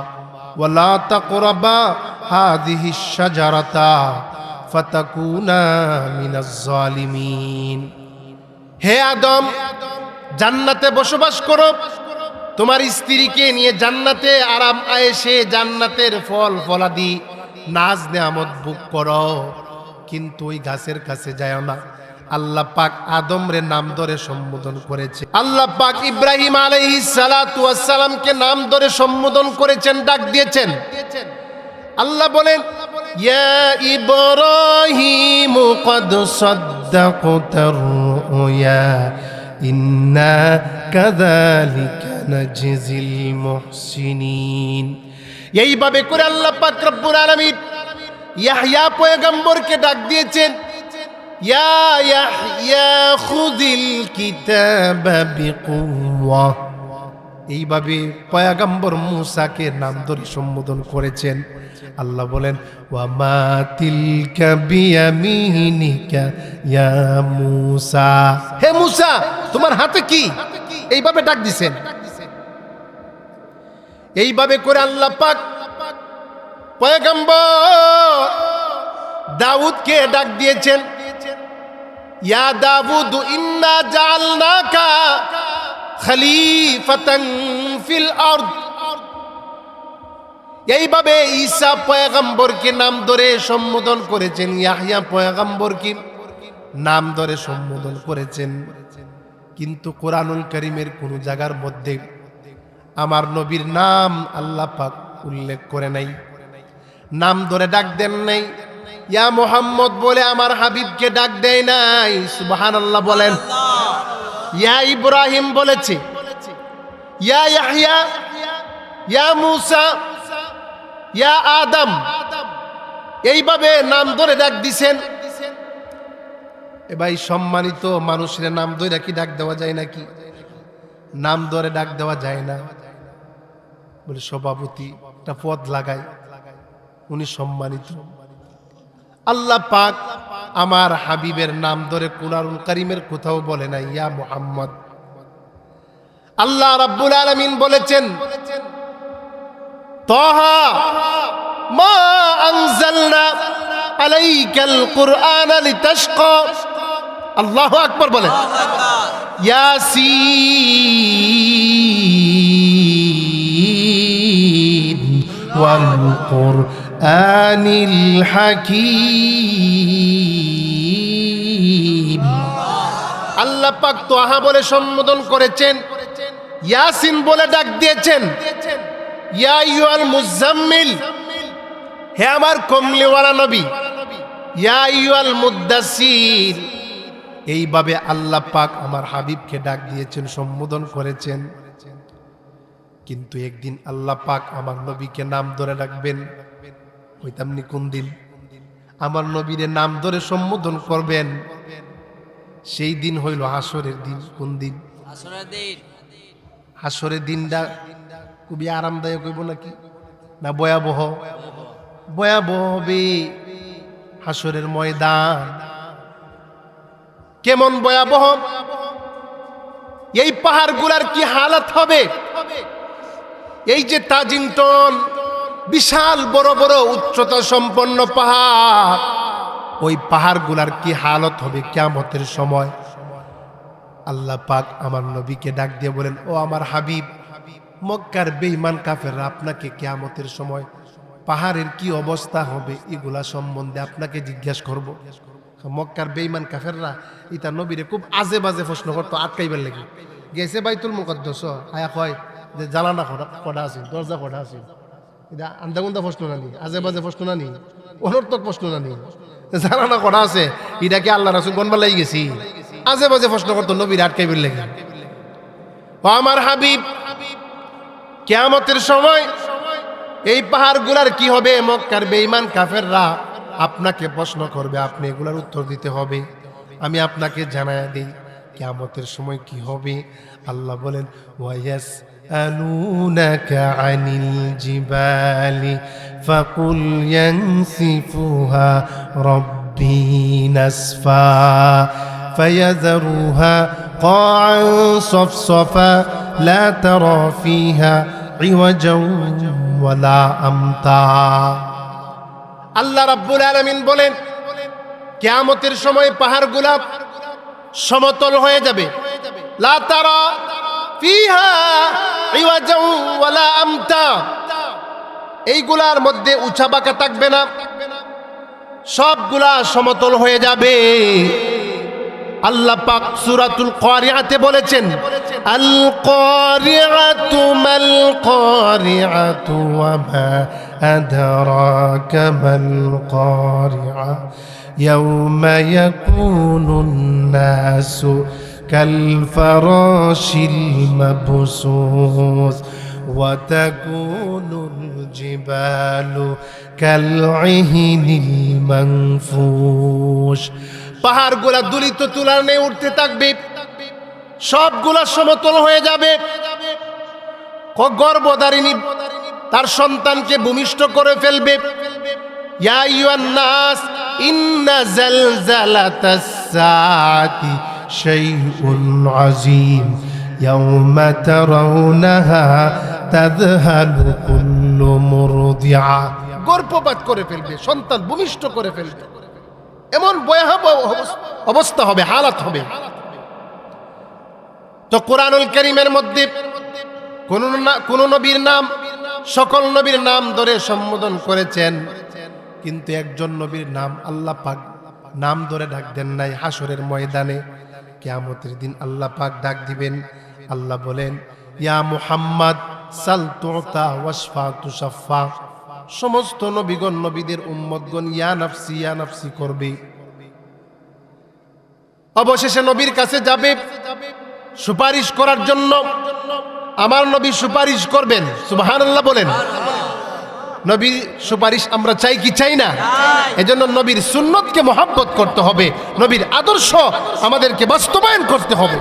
ওয়া লা তাকরাবা হাযিহিশ শাজারাতা ফাতাকুনা মিনাজ জালিমিন। হে আদম, জান্নাতে বসবাস করো, তোমার স্ত্রীকে নিয়ে জান্নাতে আরাম আয়েশে জান্নাতের ফল ফলাদি নাজ নেয়ামত ভোগ করো, কিন্তু ওই গাছের কাছে যায় না। আল্লাহ পাক আদম রে নাম ধরে সম্বোধন করেছে। আল্লাহ পাক ইব্রাহিম আলাইহিস সালাতু ওয়াস সালামকে নাম ধরে সম্বোধন করেছেন, ডাক দিয়েছেন। আল্লাহ বলেন, ইয়া ইব্রাহিম ক্বাদ সাদ্দাকতার রুয়া ইন্না কাযালিকা নাজজিল মুহসিনিন। এইভাবে করে আল্লাহ পাক রব্বুল আলামিন ইয়াহইয়া পয়গম্বরকে ডাক দিয়েছেন, ইয়া ইয়াহইয়া খুযিল কিতাবা বিকুওয়া। এইভাবে পয়গম্বর মূসাকে নাম ধরে সম্বোধন করেছেন। আল্লাহ বলেন, ওয়া মা তিলকা বিয়ামিনিকা ইয়া মূসা। হে মূসা, তোমার হাতে কি? এইভাবে ডাক দিছেন। এইভাবে করে আল্লাহ পাক পয়গম্বর দাউদকে ডাক দিয়েছেন, ইয়া দাউদ ইন্না জাআলনাকা খলিফাতান ফিল আরদ। এইভাবে ঈসা পয়গম্বরকে নাম ধরে সম্বোধন করেছেন, ইয়াহইয়া পয়গম্বরকে নাম ধরে সম্বোধন করেছেন। কিন্তু কোরআনুল কারীমের কোন জায়গার মধ্যে আমার নবীর নাম আল্লাহ পাক উল্লেখ করে নাই। নাম ধরে ডাক দেন নাই, ইয়া মুহাম্মদ বলে আমার হাবিবকে ডাক দেয় নাই। সুবহানাল্লাহ বলেন। ইয়া ইব্রাহিম বলেছে, ইয়া ইয়াহইয়া, ইয়া মূসা, ইয়া আদম, এইভাবে নাম ধরে ডাক দিছেন। এ ভাই, সম্মানিত মানুষের নাম ধরে কি ডাক দেওয়া যায় নাকি? নাম ধরে ডাক দেওয়া যায় না। বলে সভাপতি একটা পদ লাগায়, উনি সম্মানিত। আল্লাহ পাক আমার হাবিবের নাম ধরে কুরআনুল কারীমের কোথাও বলে নাই ইয়া মুহাম্মদ। আল্লাহ রাব্বুল আলামিন বলেছেন, তাহা মা আনজালনা আলাইকাল কুরআনা লিতাশকা। আল্লাহু আকবার বলেন। ইয়াসিন ওয়াল কুরআনিল হাকীম। আল্লাহ পাক তাহা বলে সম্বোধন করেছেন, ইয়াসিন বলে ডাক দিয়েছেন, ইয়া আইয়ুহাল মুজাম্মিল, হে আমার কমলিওয়ালা নবী, ইয়া আইয়ুহাল মুদ্দাসসির। এইভাবে আল্লাহ পাক আমার হাবিবকে ডাক দিয়েছেন, সম্বোধন করেছেন। কিন্তু একদিন আল্লাহ পাক আমার নবীকে নাম ধরে ডাকবেন, হইতামনি কোন দিন? আমার নবীরে নাম ধরে সম্বোধন করবেন, সেই দিন হইল হাসরের দিন। কোন দিন? হাসরের দিনটা খুবই আরামদায়ক হইব নাকি না ভয়াবহ? ভয়াবহ হবে হাসরের ময়দান। কেমন ভয়াবহ? এই পাহাড়গুলার কি হালত হবে? এই যে তাজিংটন, বিশাল বড় বড় উচ্চতা সম্পন্ন পাহাড়, ওই পাহাড়গুলার কি হালত হবে কিয়ামতের সময়? আল্লাহ পাক আমার নবীকে ডাক দিয়ে বলেন, ও আমার হাবিব, মক্কার বেঈমান কাফেররা আপনাকে কিয়ামতের সময় পাহাড়ের কি অবস্থা হবে এগুলা সম্বন্ধে আপনাকে জিজ্ঞাসা করব। মক্কার বেঈমান কাফেররা ইতা নবীরে খুব আজে বাজে প্রশ্ন করতো, আটকাইবার লাগি। গেছে বাইতুল মুকদ্দাস, আয়া কয় যে জানানা কটা আছে, দরজা কটা আছে। এটা আন্দাগুন্দা প্রশ্ন না নি, আজে বাজে প্রশ্ন না নি, অনর্থক প্রশ্ন না নি, জানানা কটা আছে। এটা কি আল্লাহ রাসূল গনবার লাগি গেছি? আজে বাজে প্রশ্ন করতো, নবীর আটকাইবার লাগি। ও আমার হাবিব, কিয়ামতের সময় এই পাহাড়গুলার কি হবে? মক্কার বেঈমান কাফেররা আপনাকে প্রশ্ন করবে, আপনি এগুলার উত্তর দিতে হবে। আমি আপনাকে জানায়া দেই কিয়ামতের সময় কি হবে। আল্লাহ বলেন, ওয়ায়াসআলুনাকা আনিল জিবালি ফাকুল ইয়ানসিফুহা রাব্বি নাসফা ফায়াযরুহা কাআন সফসফা লা তারা ফিহা ইওয়াজাও ওয়ালা আমতা। আল্লাহ রাব্বুল আলামিন বলেন, কিয়ামতের সময় পাহাড়গুলা সমতল হয়ে যাবে। লা তারা ফিহা ইওয়াজাও ওয়ালা আমতা, এইগুলার মধ্যে উঁচা বাঁকা থাকবে না, সবগুলা সমতল হয়ে যাবে। আল্লাহ পাক সূরাতুল কারিআতে বলেছেন, আল কারিআতু মাল কারিআতু ওয়া মা আদরাকা মাল কারিআ ইয়াউমা ইয়াকুনুন নাসু কাল ফারাশিল মাবসুস ওয়া তাকুনুল জিবালু কাল ইহনিল মানফুশ। পাহাড়গুলা দুলিত তুলার নিয়ে উঠতে থাকবে, সবগুলা সমতল হয়ে যাবে। গর্ভধারিণী তার সন্তানকে ভূমিষ্ঠ করে ফেলবে। ইয়া আইয়ুহান নাস ইন্না জালজালাতাস সাআতি শাইউন আযীম ইয়াওমা তারাউনাহা তাযহালু কুল্লু মুরদিআ। গর্ভপাত করে ফেলবে, সন্তান ভূমিষ্ঠ করে ফেলবে, এমন ভয়াবহ অবস্থা হবে, হালাত হবে। তো কোরআনুল কারীমের মধ্যে কোন নবীর নাম, সকল নবীর নাম ধরে সম্বোধন করেছেন, কিন্তু একজন নবীর নাম আল্লাহ পাক নাম ধরে ডাক দেন নাই। হাসরের ময়দানে কিয়ামতের দিন আল্লাহ পাক ডাক দিবেন। আল্লাহ বলেন, ইয়া মুহাম্মদ সাল তুতা ওয়াশফা তুশাফা। সমস্ত নবীগণ নবীদের উম্মতগণ ইয়া নাফসি করবে। অবশেষে নবীর কাছে যাবে সুপারিশ করার জন্য। আমার নবী সুপারিশ করবেন, সুবহানাল্লাহ বলেন। নবীর সুপারিশ আমরা চাই কি চাই না? এজন্য নবীর সুন্নতকে মহব্বত করতে হবে, নবীর আদর্শ আমাদেরকে বাস্তবায়ন করতে হবে।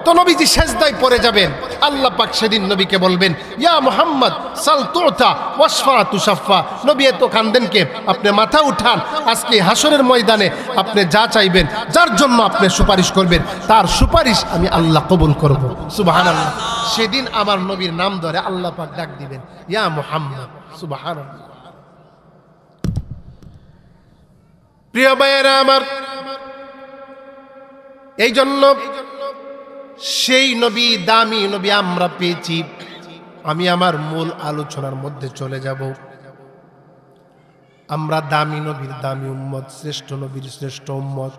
তো নবীজি সেজদায় পড়ে যাবেন। আল্লাহ পাক সেদিন নবীকে বলবেন, ইয়া মুহাম্মদ সাল তুতা ওয়াশফা তুশাফা। নবী এত কান্দেন কে? আপনি মাথা উঠান, আজকে হাসরের ময়দানে আপনি যা চাইবেন, যার জন্য আপনি সুপারিশ করবেন, তার সুপারিশ আমি আল্লাহ কবুল করব। সুবহানাল্লাহ। সেদিন আমার নবীর নাম ধরে আল্লাহ পাক ডাক দিবেন, ইয়া মুহাম্মদ। সুবহানাল্লাহ। প্রিয় ভাইয়েরা আমার, এই জন্য সেই নবী, দামি নবী আমরা পেয়েছি। আমি আমার মূল আলোচনার মধ্যে চলে যাব। আমরা দামি নবীর দামি উম্মত, শ্রেষ্ঠ নবীর শ্রেষ্ঠ উম্মত।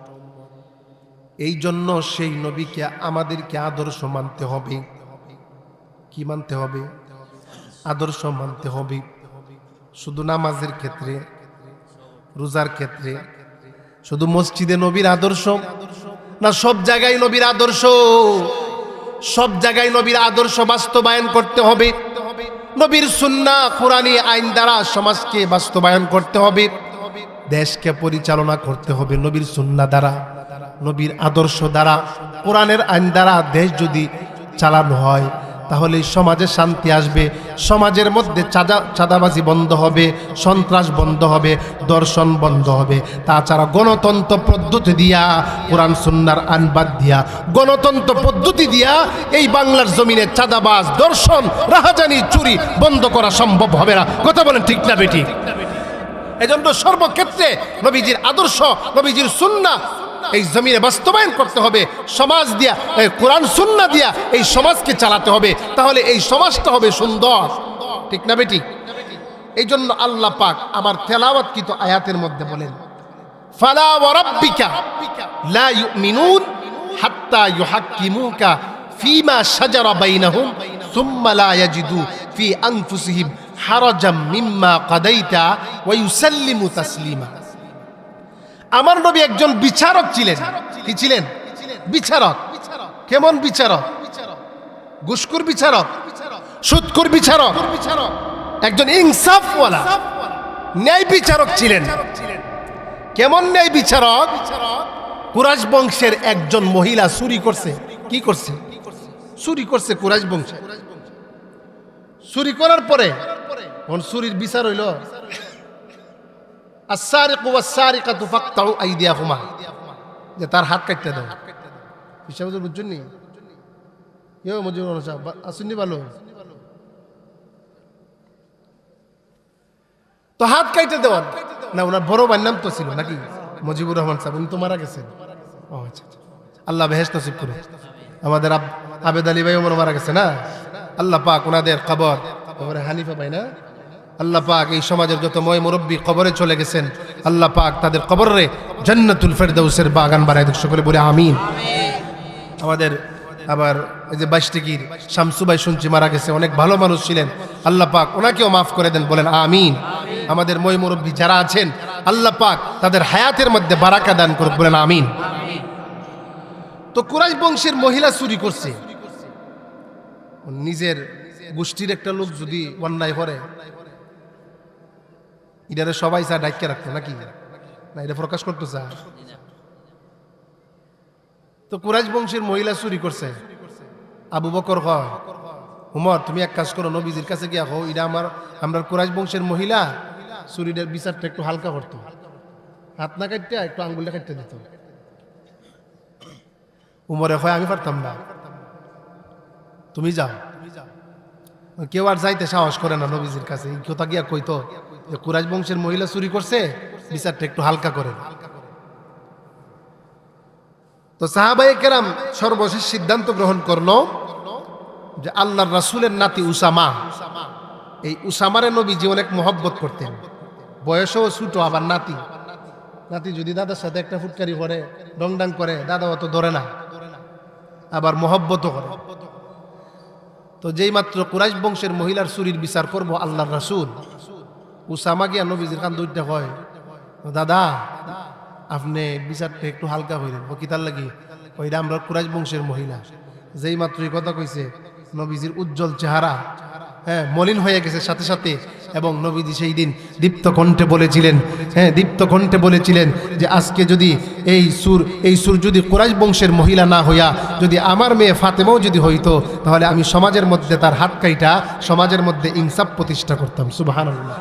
এই জন্য সেই নবীকে আমাদেরকে আদর্শ মানতে হবে। কি মানতে হবে? আদর্শ মানতে হবে। শুধু নামাজের ক্ষেত্রে, রোজার ক্ষেত্রে, শুধু মসজিদে নবীর আদর্শ না, সব জায়গায় নবীর আদর্শ। সব জায়গায় নবীর আদর্শ বাস্তবায়ন করতে হবে। নবীর সুন্নাহ কুরআনী আইন দ্বারা সমাজকে বাস্তবায়ন করতে হবে, দেশকে পরিচালনা করতে হবে নবীর সুন্নাহ দ্বারা, নবীর আদর্শ দ্বারা, কোরআনের আইন দ্বারা। দেশ যদি চালানো হয় তাহলে সমাজে শান্তি আসবে, সমাজের মধ্যে চাঁদাবাজি বন্ধ হবে, সন্ত্রাস বন্ধ হবে, দর্শন বন্ধ হবে। তাছাড়া গণতন্ত্র পদ্ধতি দিয়া, কোরআন সুন্নাহর আইন বাদ দিয়া, গণতন্ত্র পদ্ধতি দিয়া এই বাংলার জমিনে চাঁদাবাজ, দর্শন, রাহাজানি, চুরি বন্ধ করা সম্ভব হবে না। কথা বলেন ঠিক না বেটি? এজন্য সর্বক্ষেত্রে নবীজির আদর্শ, নবীজির সুন্নাহ এই জমিনে বাস্তবায়ন করতে হবে। সমাজ দিয়া, কোরআন সুন্নাহ দিয়া এই সমাজকে চালাতে হবে, তাহলে এই সমাজটা হবে সুন্দর। ঠিক না বেটি? এই জন্য আল্লাহ পাক আমার তেলাওয়াতকৃত আয়াতের মধ্যে বলেন, ফালা ওয়া রাব্বিকা লা ইউমিনুন হাত্তা ইউহাক্কিমুকা ফীমা শাজারা বাইনাহুম সুম্মা লা ইয়াজিদু ফি আনফুসিহিম হারাজাম মিম্মা কাদাইতা ওয়া ইউসাল্লিমু তাসলিমা। আমার নবী একজন বিচারক ছিলেন। কি ছিলেন? বিচারক। কেমন বিচারক? ঘুষখোর বিচারক, সুদখোর বিচারক, একজন ইনসাফওয়ালা ন্যায় বিচারক ছিলেন। কেমন ন্যায় বিচারক? কুরাইশ বংশের একজন মহিলা চুরি করছে। কি করছে? চুরি করছে কুরাইশ বংশে। চুরি করার পরে চুরির বিচার হইল, আস-সারিকু ওয়াস-সারিকাতু ফাকতাউ আইদিয়াহুমা, যে তার হাত কাটতে দাও। হিসাব বুঝছেন নি? ইয়ো মজিবুর সাহেব আসুননি ভালো তো হাত কাটতে দেওয়া না। ওনার বড় ভাইয়ের নাম তো ছিল নাকি মুজিবুর রহমান সাহেব, উনি তো মারা গেছেন। ও আচ্ছা, আল্লাহ বেহেশত নসিব করে। আমাদের আবেদ আলী ভাই ওমর মারা গেছে না, আল্লাহ পাক ওনাদের কবর, কবরে হানিফা ভাই না, আল্লাহ পাক এই সমাজের যত ময় মুরব্বী কবরে চলে গেছেন, আল্লাহ পাক তাদের কবরে জান্নাতুল ফেরদাউসের বাগান বানায় দেখ, সকলে বলে আমিন। আমাদের আবার এই যে 22 টিকির শামসু ভাই শুনছি মারা গেছে, অনেক ভালো মানুষ ছিলেন, আল্লাহ পাক ওনাকেও মাফ করে দেন, বলেন আমিন। আমাদের ময় মুরব্বী যারা আছেন আল্লাহ পাক তাদের হায়াতের মধ্যে বারাকা দান করুক, বলেন আমিন। তো কুরাইশ বংশের মহিলা চুরি করছে। নিজের গোষ্ঠীর একটা লোক যদি অন্যায় করে, এটারে সবাই চা ডাইকে রাখতো নাকি না, এটা প্রকাশ করতো চা। তো কুরাইশ বংশের মহিলা চুরি করছে। আবু বকর কয়, উমর তুমি এক কাজ করো, নবীজির কাছে গিয়া হো, এটা আমরা কুরাইশ বংশের মহিলা, চুরিটার বিচারটা একটু হালকা করতো, হাত না কাটতে একটু আঙ্গুলটা কাটতে দিত। উমরে হয় আমি পারতাম না, তুমি যাও। কেউ আর যাইতে সাহস করে না নবীজির কাছে, কথা গিয়া কইতো যে কুরাইশ বংশের মহিলা চুরি করছে, বিচারটা একটু হালকা করে। তো সাহাবায়ে কেরাম সর্বশেষ সিদ্ধান্ত গ্রহণ করলো যে আল্লাহর রাসূলের নাতি উসামা, এই উসামারে নবীজি অনেক মহব্বত করতেন, বয়সও ছোট, আবার নাতি। নাতি যদি দাদার সাথে একটা ফুটকারি করে, ডংডাং করে, দাদা অত ধরে না, আবার মহব্বতও করে। তো যেই মাত্র কুরাইশ বংশের মহিলার চুরির বিচার করব আল্লাহর রাসূল, উসামা গিয়া নবীজির কান দুইটা কয়, দাদা আপনি বিচারটা একটু হালকা হইলেন, ও কিতার লাগি? ওইটা আমরা কুরাইশ বংশের মহিলা। যেই মাত্র এই কথা কইছে, নবীজির উজ্জ্বল চেহারা মলিন হয়ে গেছে সাথে সাথে। এবং নবীজি সেই দিন দীপ্ত কণ্ঠে বলেছিলেন, দীপ্ত কণ্ঠে বলেছিলেন যে আজকে যদি এই সুর যদি কুরাইশ বংশের মহিলা না হইয়া যদি আমার মেয়ে ফাতেমাও যদি হইতো, তাহলে আমি সমাজের মধ্যে তার হাত কাইটা সমাজের মধ্যে ইনসাফ প্রতিষ্ঠা করতাম। সুবহানাল্লাহ।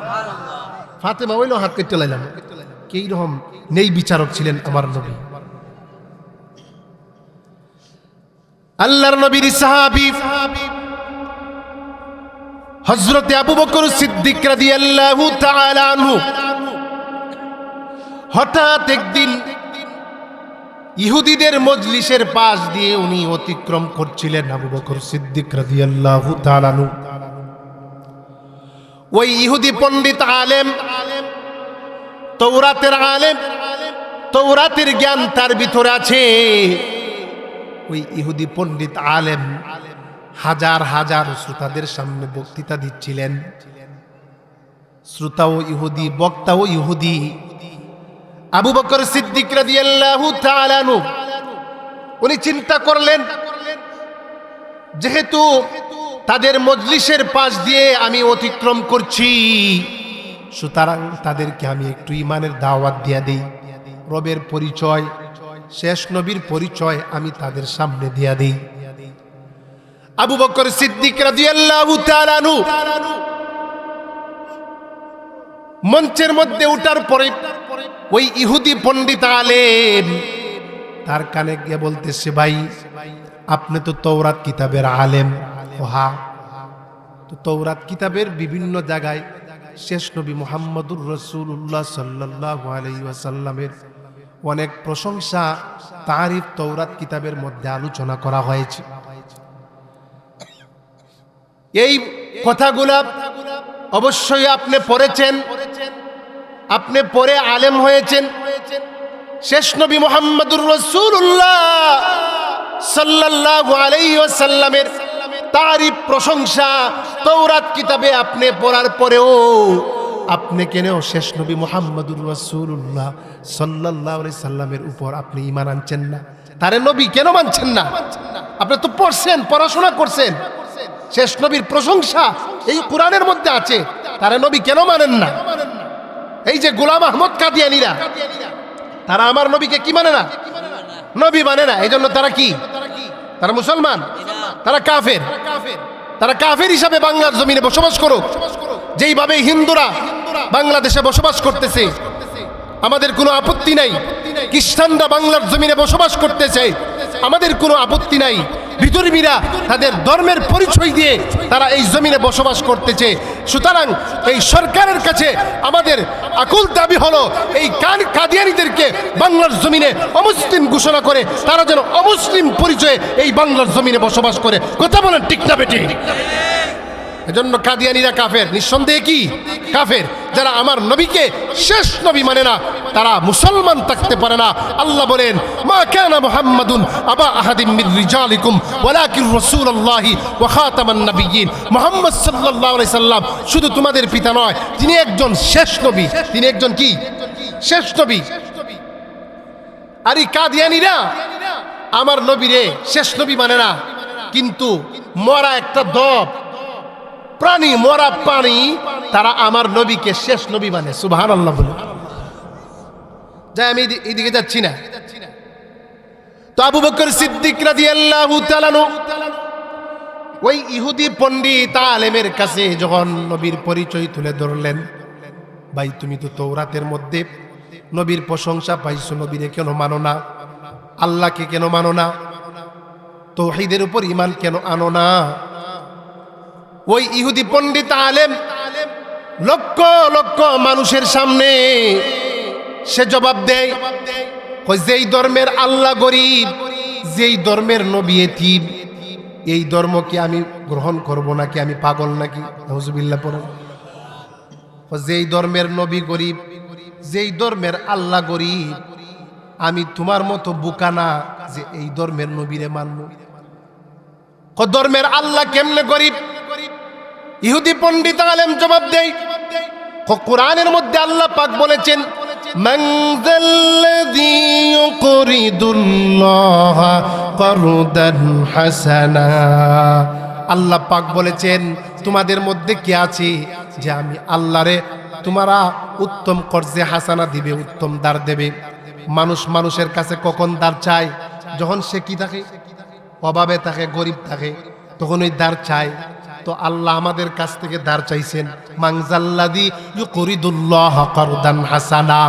ফাতেমা হইলেও হাত কাইতে লাইলাম। এই রকম নেই বিচারক ছিলেন আমার নবী। আল্লাহর নবীর সাহাবী হযরত আবু বকর সিদ্দিক রাদিয়াল্লাহু তাআলা আনহু হঠাৎ একদিন ইহুদিদের মজলিসের পাশ দিয়ে উনি অতিক্রম করছিলেন। আবু বকর সিদ্দিক রাদিয়াল্লাহু তাআলা আনহু ওই ইহুদি পণ্ডিত আলেম, তৌরাতের আলেম, তৌরাতের জ্ঞান তার ভিতরে আছে। ওই ইহুদি পণ্ডিত আলেম হাজার হাজার শ্রোতাদের সামনে বক্তৃতা দিচ্ছিলেন। শ্রোতাও ইহুদি, বক্তাও ইহুদি। আবু বকর সিদ্দিক রাদিয়াল্লাহু তাআলা আনহু উনি চিন্তা করলেন, যেহেতু তাদের মজলিসের পাশ দিয়ে আমি অতিক্রম করছি, সুতরাং তাদেরকে আমি একটু ঈমানের দাওয়াত দিয়া দেই। রবের পরিচয়, শেষ নবীর পরিচয় আমি তাদের সামনে দিয়া দেই। আবু বকর সিদ্দিক রাদিয়াল্লাহু তাআলা আনহু মঞ্চের মধ্যে উঠার পরে ওই ইহুদি পণ্ডিত আলেম তার কানে গিয়ে বলতেছে, ভাই আপনি তো তৌরাত কিতাবের আলেম। ওহা, তো তৌরাত কিতাবের বিভিন্ন জায়গায় শেষ নবী মুহাম্মদুর রাসূলুল্লাহ সাল্লাল্লাহু আলাইহি ওয়াসাল্লামের অনেক প্রশংসা, তারিফ তৌরাত কিতাবের মধ্যে আলোচনা করা হয়েছে। এই কথাগুলা অবশ্যই আপনি পড়েছেন, আপনি পড়ে আলেম হয়েছেন। শেষ নবী মুহাম্মদুর রাসূলুল্লাহ সাল্লাল্লাহু আলাইহি ওয়াসাল্লামের তারিফ, প্রশংসা তৌরাত কিতাবে আপনি পড়ার পরেও আপনি কেন শেষ নবী মুহাম্মদুর রাসূলুল্লাহ সাল্লাল্লাহু আলাইহি সাল্লামের উপর আপনি ঈমান আনছেন না? তারে নবী কেন মানছেন না? আপনি তো পড়ছেন, পড়াশোনা করছেন, শেষ নবীর প্রশংসা এই কোরআনের মধ্যে আছে, তারা নবী কেন মানেন না? এই যে গোলাম আহমদ কাদিয়ানীরা, তারা আমার নবীকে কি মানে না? নবী মানে না। এই জন্য তারা কি? তারা মুসলমান, তারা কাফের। তারা কাফের হিসাবে বাংলার জমিনে বসবাস করুক। যেইভাবে হিন্দুরা বাংলাদেশে বসবাস করতেছে, আমাদের কোনো আপত্তি নাই। খ্রিস্টানরা বাংলার জমিনে বসবাস করতেছে, আমাদের কোনো আপত্তি নাই। বিধর্মীরা তাদের ধর্মের পরিচয় দিয়ে তারা এই জমিনে বসবাস করতেছে। সুতরাং এই সরকারের কাছে আমাদের আকুল দাবি হলো, এই কাদিয়ানীদেরকে বাংলার জমিনে অমুসলিম ঘোষণা করে তারা যেন অমুসলিম পরিচয়ে এই বাংলার জমিনে বসবাস করে। কথা বলেন ঠিক না বেঠিক? এজন্য কাদিয়ানীরা কাফের, নিঃসন্দেহে কি কাফের। যারা আমার নবীকে শেষ নবী মানে না, তারা মুসলমান থাকতে পারে না। আল্লাহ বলেন, মা কানা মুহাম্মাদুন আবা আহাদিম মির রিজালিকুম ওয়ালাকিন রাসূলুল্লাহি ওয়া খাতামান নাবিয়্যিন। মুহাম্মদ সাল্লাল্লাহু আলাইহি সাল্লাম শুধু তোমাদের পিতা নয়, তিনি একজন শেষ নবী। তিনি একজন কি? শেষ নবী। আর এই কাদিয়ানীরা আমার নবীরে শেষ নবী মানে না, কিন্তু মরা একটা দব প্রাণী, মরা প্রাণী, তারা আমার নবীকে শেষ নবী মানে। সুবহানাল্লাহ বলে। যাই, আমি এইদিকে যাচ্ছি না। তো আবু বকর সিদ্দিক রাদিয়াল্লাহু তাআলা ওই ইহুদি পণ্ডিত আলেমের কাছে যখন নবীর পরিচয় তুলে ধরলেন, ভাই তুমি তো তৌরাতের মধ্যে নবীর প্রশংসা পাইছো, নবীরে কেন মানো না? আল্লাহকে কেন মানো না? তাওহীদের উপর ঈমান কেন আনো না? ওই ইহুদি পণ্ডিত আলেম লক্ষ লক্ষ মানুষের সামনে সে জবাব দেয়, যেই ধর্মের আল্লাহ গরিব, যেই ধর্মের নবী এতিম, এই ধর্মকে আমি গ্রহণ করব নাকি? আমি পাগল নাকি? নাউজুবিল্লাহ পড়েন। যেই ধর্মের নবী গরিব, যেই ধর্মের আল্লাহ গরিব, আমি তোমার মতো বোকা না যে এই ধর্মের নবীরে মানব। ধর্মের আল্লাহ কেমনে গরিব? ইহুদি পণ্ডিত আলেম জবাব দেয়, কোরআনের মধ্যে আল্লাহ পাক বলেছেন, মান যাল্লাযী ইউকরিদুল্লাহ করদান হাসানা। আল্লাহ পাক বলেছেন, তোমাদের মধ্যে কে আছে যে আমি আল্লাহরে তোমরা উত্তম কর্জে হাসানা দিবে, উত্তম দার দেবে। মানুষ মানুষের কাছে কখন দার চায়? যখন সে কি থাকে, অভাবে থাকে, গরিব থাকে, তখন ওই দার চায়। তো আল্লাহ আমাদের কাছ থেকে দার চাইছেন, মান যাল্লাযী ইউকরিদুল্লাহ করদান হাসানা।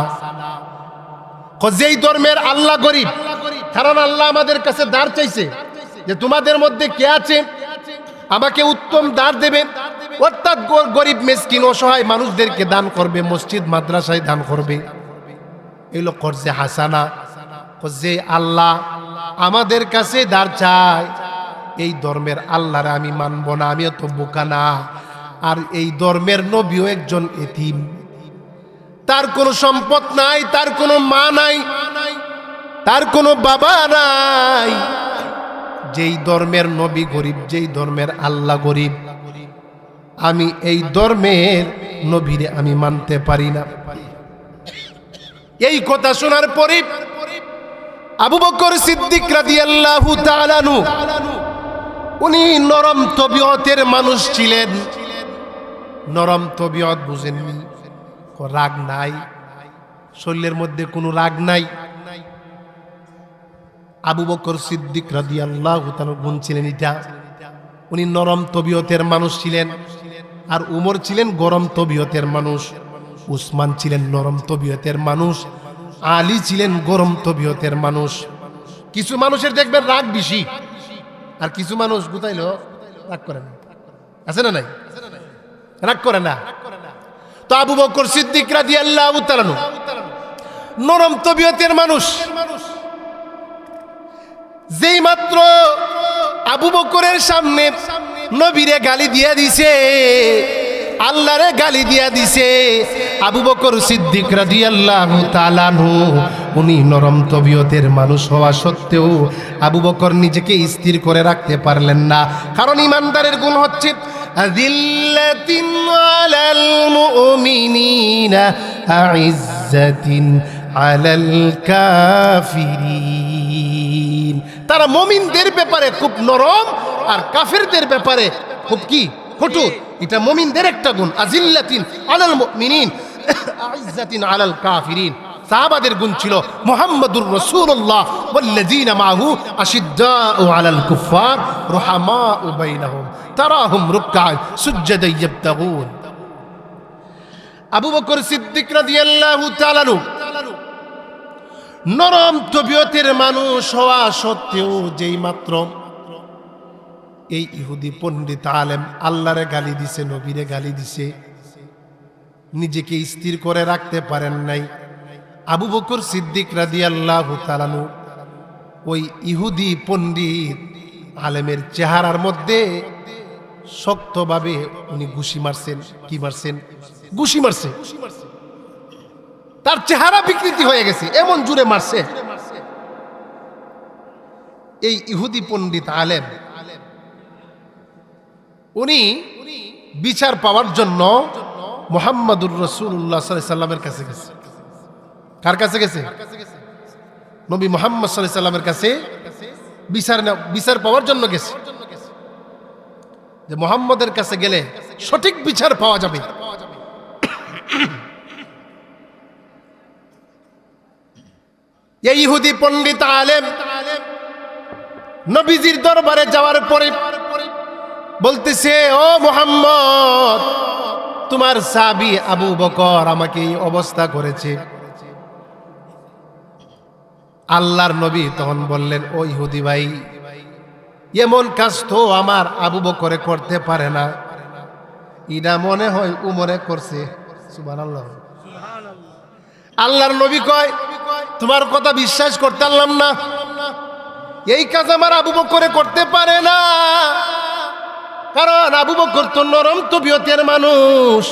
যেই ধর্মের আল্লাহ গরিব, কারণ আল্লাহ আমাদের কাছে দার চাইছে যে তোমাদের মধ্যে কে আছে আমাকে উত্তম দার দেবে, অর্থাৎ গরিব মিসকিন অসহায় মানুষদেরকে দান করবে, মসজিদ মাদ্রাসায় দান করবে। এগুলো করছে হাসানা। যে আল্লাহ আমাদের কাছে দার চায়, এই ধর্মের আল্লাহরে আমি মানব না, আমিও তো বোকা না। আর এই ধর্মের নবীও একজন এতিম, তার কোনো সম্পদ নাই, তার কোনো মা নাই, তার কোনো বাবা নাই। যেই ধর্মের নবী গরিব, যেই ধর্মের আল্লাহ গরিব, আমি এই ধর্মের নবীরে আমি মানতে পারি না। এই কথা শোনার পরে আবু বকর সিদ্দিক রাদিয়াল্লাহু তাআলা আনহু, উনি নরম তবিয়তের মানুষ ছিলেন। নরম তবিয়ত বুঝেননি, রাগ নাই, শরীরের মধ্যে কোনো রাগ নাই। আবু বকর সিদ্দিক রাদিয়াল্লাহু তাআলা গুণ ছিলেন এটা, উনি নরম তবিয়তের মানুষ ছিলেন। আর উমর ছিলেন গরম তবিয়তের মানুষ, উসমান ছিলেন নরম তবিয়তের মানুষ, আলী ছিলেন গরম তবিয়তের মানুষ। কিছু মানুষের দেখবেন রাগ বেশি, আর কিছু মানুষ গুতাইলো রাগ করে না, আছে না নাই? রাগ করে না। তো আবু বকর সিদ্দিক রাদিয়াল্লাহু তাআলা নরম তবিয়তের মানুষ। যেই মাত্র আবু বকরের সামনে নবীরে গালি দিয়া দিছে, আল্লাহরে গালি দিয়া দিছে, আবু বকর সিদ্দিক রাদিয়াল্লাহু তাআলা আনহু, উনি নরম তবিয়তের মানুষ হওয়া সত্ত্বেও আবু বকর নিজেকে স্থির করে রাখতে পারলেন না। কারণ ইমানদারের গুণ হচ্ছে আযিল্লাতিন আলাল মুমিনিনা আইজ্জাতিন আলাল কাফিরিন। তারা মুমিনদের ব্যাপারে খুব নরম, আর কাফিরদের ব্যাপারে খুব কি, কঠোর। এটা মুমিনদের একটা গুণ। আযিল্লাতিন আলাল মুমিনিন আইজ্জাতিন আলাল কাফিরিন। সাহাবাদের গুণ ছিল মুহাম্মাদুর রাসূলুল্লাহ ওয়াল্লাযীনা মাহু আশিদ্দাউ আলাল কুফার রুহামাউ বাইনাহুম তারাহুম রুকআন সুজদান ইয়াবতাগুন। আবু বকর সিদ্দিক রাদিয়াল্লাহু তাআলা নরম তবিয়তের মানুষ হওয়া সত্ত্বেও যেই মাত্র এই ইহুদি পণ্ডিত আলেম আল্লাহরে গালি দিছে, নবীরে গালি দিছে, নিজেকে স্থির করে রাখতে পারেন নাই। আবু বকর সিদ্দিক রাদিয়াল্লাহু তাআলা ওই ইহুদি পণ্ডিত আলেমের চেহারার মধ্যে শক্তভাবে উনি ঘুষি মারছেন। কি মারছেন? ঘুষি মারছে। তার চেহারা বিকৃতি হয়ে গেছে, এমন জোরে মারছে। এই ইহুদি পণ্ডিত আলেম উনি বিচার পাওয়ার জন্য মুহাম্মাদুর রাসূলুল্লাহ সাল্লাল্লাহু আলাইহি সাল্লামের কাছে গেছে। কার কাছে গেছে? নবী মুহাম্মদ সাল্লাল্লাহু আলাইহি সাল্লামের কাছে বিচার পাওয়ার জন্য গেছে, যে মুহাম্মদের কাছে গেলে সঠিক বিচার পাওয়া যাবে। এই ইহুদি পণ্ডিত আলেম নবীজির দরবারে যাওয়ার পরে বলতেছে, ও মুহাম্মদ, তোমার সাহাবী আবু বকর আমাকে এই অবস্থা করেছে। আল্লাহর নবী তখন বললেন, ও ইহুদি ভাই, এমন কাজ তো আমার আবু বকরে করতে পারে না, এটা মনে হয় উমরে করছে। সুবহানাল্লাহ। আল্লাহর নবী কয়, তোমার কথা বিশ্বাস করতে পারলাম না, এই কাজ আমার আবু বকরে করতে পারে না, কারণ আবু বকর তো নরম তবিয়তের মানুষ,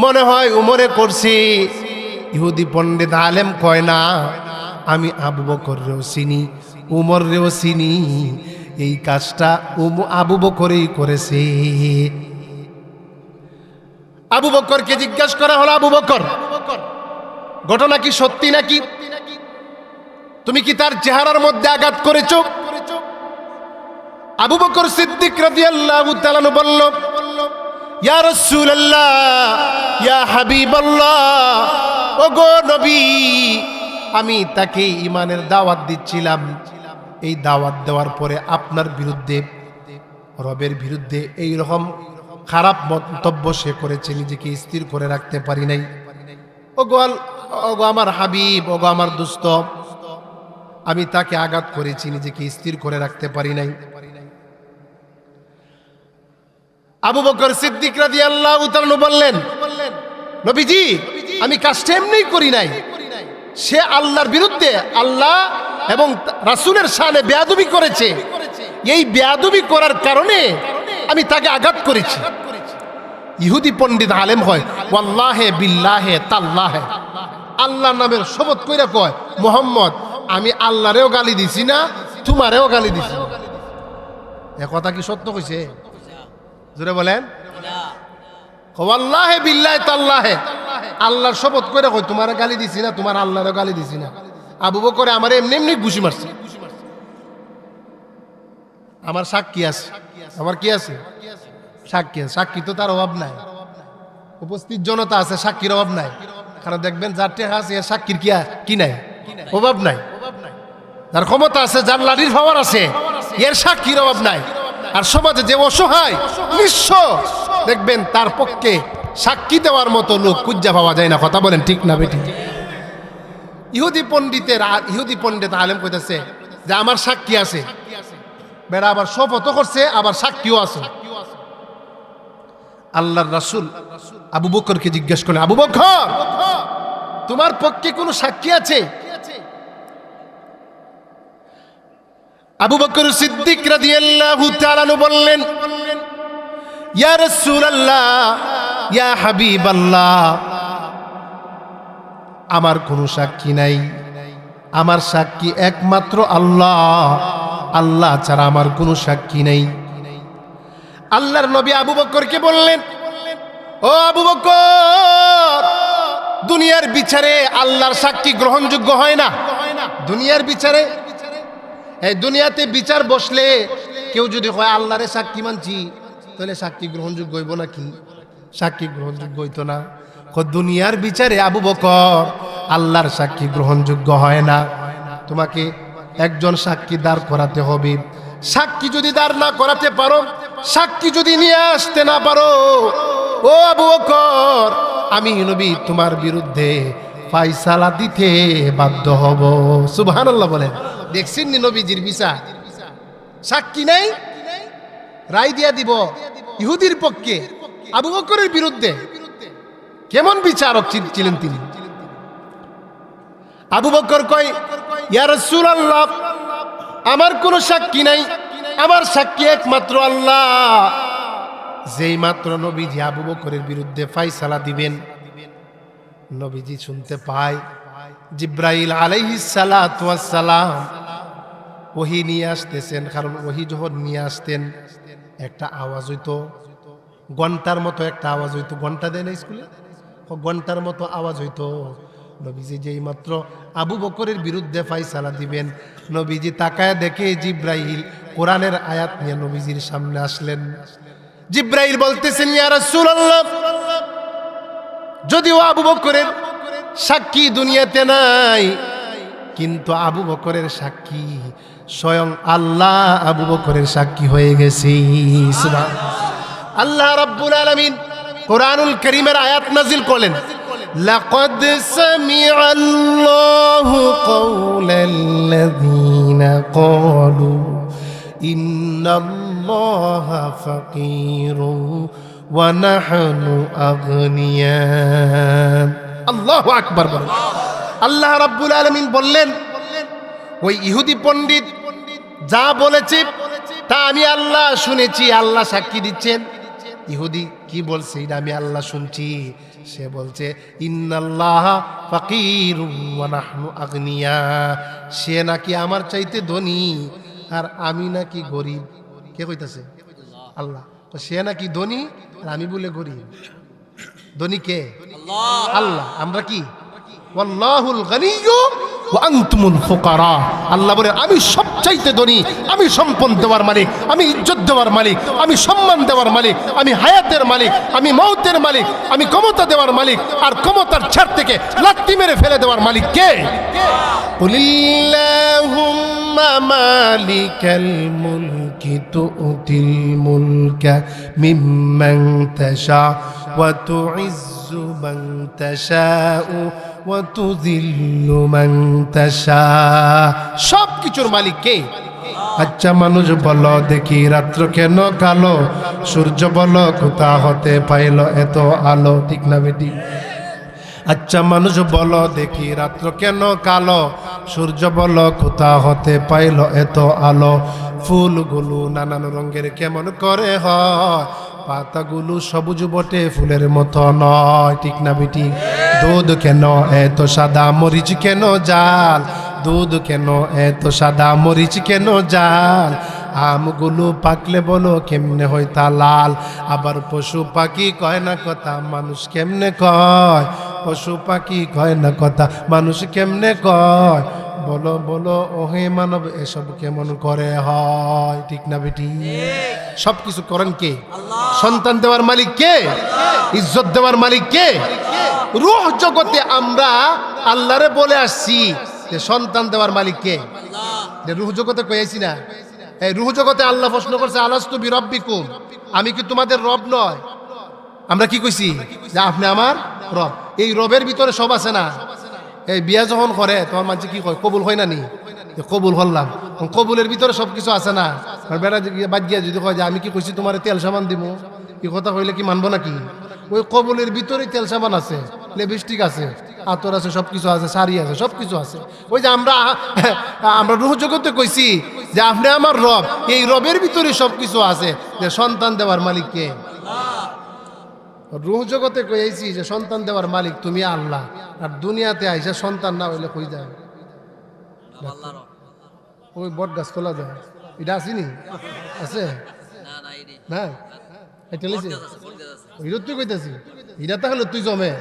মনে হয় উমরে করছি। ইহুদি পণ্ডিত আলেম কয়, না, আমি আবু বকরেও চিনি, উমরেও চিনি, এই কাজটা আবু বকরই করেছে। আবু বকরকে জিজ্ঞাসা করা হলো, আবু বকর, ঘটনা কি সত্যি নাকি? তুমি কি তার চেহারার মধ্যে আঘাত করেছো? আবু বকর সিদ্দিক রাদিয়াল্লাহু তাআলা বলল, ইয়া রাসূলুল্লাহ, ইয়া হাবিবাল্লাহ, ওগো নবী, আমি তাকে ঈমানের দাওয়াত দিচ্ছিলাম। এই দাওয়াত দেওয়ার পরে আপনার বিরুদ্ধে, রবের বিরুদ্ধে এই রকম খারাপ মন্তব্য সে করেছে, নিজেকে স্থির করে রাখতে পারি নাই। ওগো আমার হাবিব, ওগো আমার দোস্ত, আমি তাকে আঘাত করেছি, নিজেকে স্থির করে রাখতে পারি নাই। আবু বকর সিদ্দিক রাদিয়াল্লাহু তাআলা বললেন, নবীজি, আমি কাজটা এমনি করি নাই, সে আল্লাহর বিরুদ্ধে, আল্লাহ এবং রাসূলের শানে বেয়াদবি করেছে, এই বেয়াদবি করার কারণে আমি তাকে আঘাত করেছি। ইহুদি পণ্ডিত আলেম হয়, ওয়াল্লাহে বিল্লাহে তাল্লাহে, আল্লাহর নামের শপথ কইরা কয়, মুহাম্মদ, আমি আল্লাহরেও গালি দিছি না, তোমারেও গালি দিছি না। এ কথা কি সত্য কইছে? জোরে বলেন। ওয়াল্লাহে বিল্লাহে তাল্লাহে, আল্লাহর শপথ কইরা কয়, তোমারে গালি দিছি না, তোমার আল্লাহরেও গালি দিছি না। আবু বকর আমারে এমনি এমনি ঘুষি মারছে। আমার সাক্ষী আছে, আমার কি আছে? সাক্ষী আছে। সাক্ষী তো তার অভাব নাই, উপস্থিত জনতা আছে, সাক্ষীর অভাব নাই। কারণ দেখবেন যার টেকা আছে এর সাক্ষীর কি নাই, অভাব নাই। যার ক্ষমতা আছে, যার লাঠির পাওয়ার আছে, এর সাক্ষীর অভাব নাই। আর সমাজে যে অসহায় নিঃস্ব, দেখবেন তার পক্ষে সাক্ষী দেওয়ার মতো লোক খুঁজে পাওয়া যায় না। কথা বলেন ঠিক না বেটি? ইহুদি পণ্ডিত আলেম কইতেছে যে আমার সাক্ষী আছে, বেড়া আবার শপথও করছে, আবার সাক্ষীও আছে। আল্লাহর রাসূল আবু বকরকে জিজ্ঞেস করলেন, আবু বকর, তোমার পক্ষে কোনো সাক্ষী আছে? আবু বকর সিদ্দিক রাদিয়াল্লাহু তাআলা বললেন, ইয়া রাসূলুল্লাহ, ইয়া হাবিবাল্লাহ, আমার কোনো সাক্ষী নাই, আমার সাক্ষী একমাত্র আল্লাহ, আল্লাহ ছাড়া আমার কোনো সাক্ষী নেই। আল্লাহর নবী আবু বকরকে বললেন, ও আবু বকর, দুনিয়ার বিচারে আল্লাহর সাক্ষী গ্রহণযোগ্য হয় না। দুনিয়ার বিচারে, এই দুনিয়াতে বিচার বসলে কেউ যদি হয় আল্লাহরে সাক্ষী মানছি, তাহলে সাক্ষী গ্রহণযোগ্য হইব নাকি? সাক্ষী গ্রহণযোগ্য হইতো না। দুনিয়ার বিচারে আবু বকর, আল্লাহর সাক্ষী গ্রহণযোগ্য হয় না। তোমাকে একজন সাক্ষী দাঁড় করাতে হবে। সাক্ষী যদি দাঁড় না করাতে পারো, সাক্ষী যদি নিয়ে আসতে না পারো, ও আবু বকর, আমি নবী তোমার বিরুদ্ধে ফায়সালা দিতে বাধ্য হব। সুবহানাল্লাহ বলেন। দেখছেন নি নবীজির বিচার? সাক্ষী নাই, রায় দিয়া দিব ইহুদির পক্ষে, আবু বকরের বিরুদ্ধে। কেমন বিচারক ছিলেন তিনি? আবু বকর কয়, ইয়া রাসূলুল্লাহ, আমার কোনো সাক্ষী নাই, আমার সাক্ষী একমাত্র আল্লাহ। যেই মাত্র নবীজি আবু বকরের বিরুদ্ধে ফায়সালা দিবেন, নবীজি শুনতে পায় জিব্রাইল আলাইহিস সালাতু ওয়াস সালাম ওহী নিয়ে আসতেছেন। কারণ ওহী যখন নিয়ে আসতেন একটা আওয়াজ হইতো, ঘন্টার মতো একটা আওয়াজ হইতো। ঘন্টা দেয় না স্কুলে? ঘন্টার মতো আওয়াজ হইতো। নবীজি যেই মাত্র আবু বকরের বিরুদ্ধে ফায়সালা দিবেন, নবীজি তাকায় দেখে জিব্রাইল কোরআনের আয়াত নিয়ে নবীজির সামনে আসলেন। জিব্রাইল বলতেছেন, ইয়া রাসূলুল্লাহ, যদিও আবু বকরের সাক্ষী দুনিয়াতে নাই, কিন্তু আবু বকরের সাক্ষী স্বয়ং আল্লাহ আবু বকরের সাক্ষী হয়ে গেছে। আল্লাহ রাব্বুল আলামিন কোরআনুল কারীমের আয়াত নাযিল করলেন, লাকাদ সামিআল্লাহু কাওলাল্লাযীনা ক্বালু ইন্নাল্লাহা ফাকীরুন ওয়া নাহনু আগনিয়া। আল্লাহু আকবার বলেন। আল্লাহ রাব্বুল আলামিন বললেন, ওই ইহুদি পণ্ডিত যা বলেছে তা আমি আল্লাহ শুনেছি, আল্লাহ সাক্ষী দিচ্ছেন। ইহুদি কি বলছে এটা আমি আল্লাহ শুনছি। সে বলছে ইন্নাল্লাহা ফাকীরুন ওয়া নাহনু আগনিয়া, সে নাকি আমার চাইতে ধনী আর আমি নাকি গরিব। কে কইতাছে? আল্লাহ। তো সে নাকি ধনী আর আমি বলে গরিব। ধনী কে? আল্লাহ। আমরা কি? ওয়াল্লাহুল গানিয়্যু ওয়া আনতুমুল ফুকারা। আল্লাহ বলে আমি সবচাইতে ধনী, আমি সম্পদ দেওয়ার মালিক, আমি ইজ্জত দেওয়ার মালিক, আমি সম্মান দেওয়ার মালিক, আমি হায়াতের মালিক, আমি মওতের মালিক, আমি ক্ষমতা দেওয়ার মালিক, আর ক্ষমতার ছাড় থেকে লাত্তি মেরে ফেলে দেওয়ার মালিক কে? কুলিল্লাহুম্মা মালিকাল মুলকি তু'তিল মুলকা মিম্মান তাশা ওয়া তু'ইজ্জু মান তাশাউ ওয়া তুযিল্লু মান তাশা। সব কিছুর মালিক কে? আচ্ছা মানুষ বলো দেখি রাত্র কেন কালো, সূর্য বলো কোথা হতে পাইল এত আলো, ঠিক না বেটি? আচ্ছা মানুষ বলো দেখি রাত্র কেন কালো, সূর্য বলো কোথা হতে পাইল এত আলো। ফুলগুলো নানান রঙের কেমন করে হয়, পাতাগুলো সবুজ বটে ফুলের মতো নয়, ঠিক না বেটি? দুধ কেন এত সাদা, মরিচ কেন জাল, দুধ কেন এত সাদা, মরিচ কেন জাল। আমগুলো পাকলে বলো কেমনে হয় তা লাল। আবার পশু পাখি কয় না কথা, মানুষ কেমনে কয়? পশু পাখি কয় না কথা, মানুষ কেমনে কয়? বলো বলো ওহে মানব এসব কেমন করে হয়, ঠিক না বেটি? সব কিছু করেন কে? সন্তান দেওয়ার মালিক কে? ইজ্জত দেওয়ার মালিক কে? রূহ জগতে আমরা আল্লাহরে বলে আসছি যে সন্তান দেওয়ার মালিক কে? যে রূহ জগতে কয়েছি না, এই রূহ জগতে আল্লাহ প্রশ্ন করছে আলাস্তু বিরাব্বিকুম, আমি কি তোমাদের রব নয়? আমরা কি কইছি? যে আপনি আমার রব। এই রবের ভিতরে সব আছে না? এই বিয়া যখন করে তোমার মানুষ কি কয়? কবুল হয় না নি? কবুল হলাম, কবুলের ভিতরে সব কিছু আছে না? বেড়া বাদ গিয়া যদি কয় যে আমি কি কইছি তোমার তেল সাবান দিব, এই কথা কইলে কি মানবো নাকি? ওই কবুলের ভিতরেই তেল সাবান আছে, লিপস্টিক আছে, আতর আছে, সব কিছু আছে, শাড়ি আছে, সব কিছু আছে। ওই যে আমরা রূহ জগতে কইছি যে আপনি আমার রব, এই রবের ভিতরে সব কিছু আছে। যে সন্তান দেওয়ার মালিক কে? রূহ জগতে কইছি যে সন্তান দেওয়ার মালিক তুমি আল্লাহ, আর দুনিয়াতে আইসা সন্তান না হইলে কই যায়? ওই বট গাছ তোলা যায়, এটা আসিনি? আছে না? এটা লিছে এটা তুই কইতাছি, এটা তাহলে তুই জমে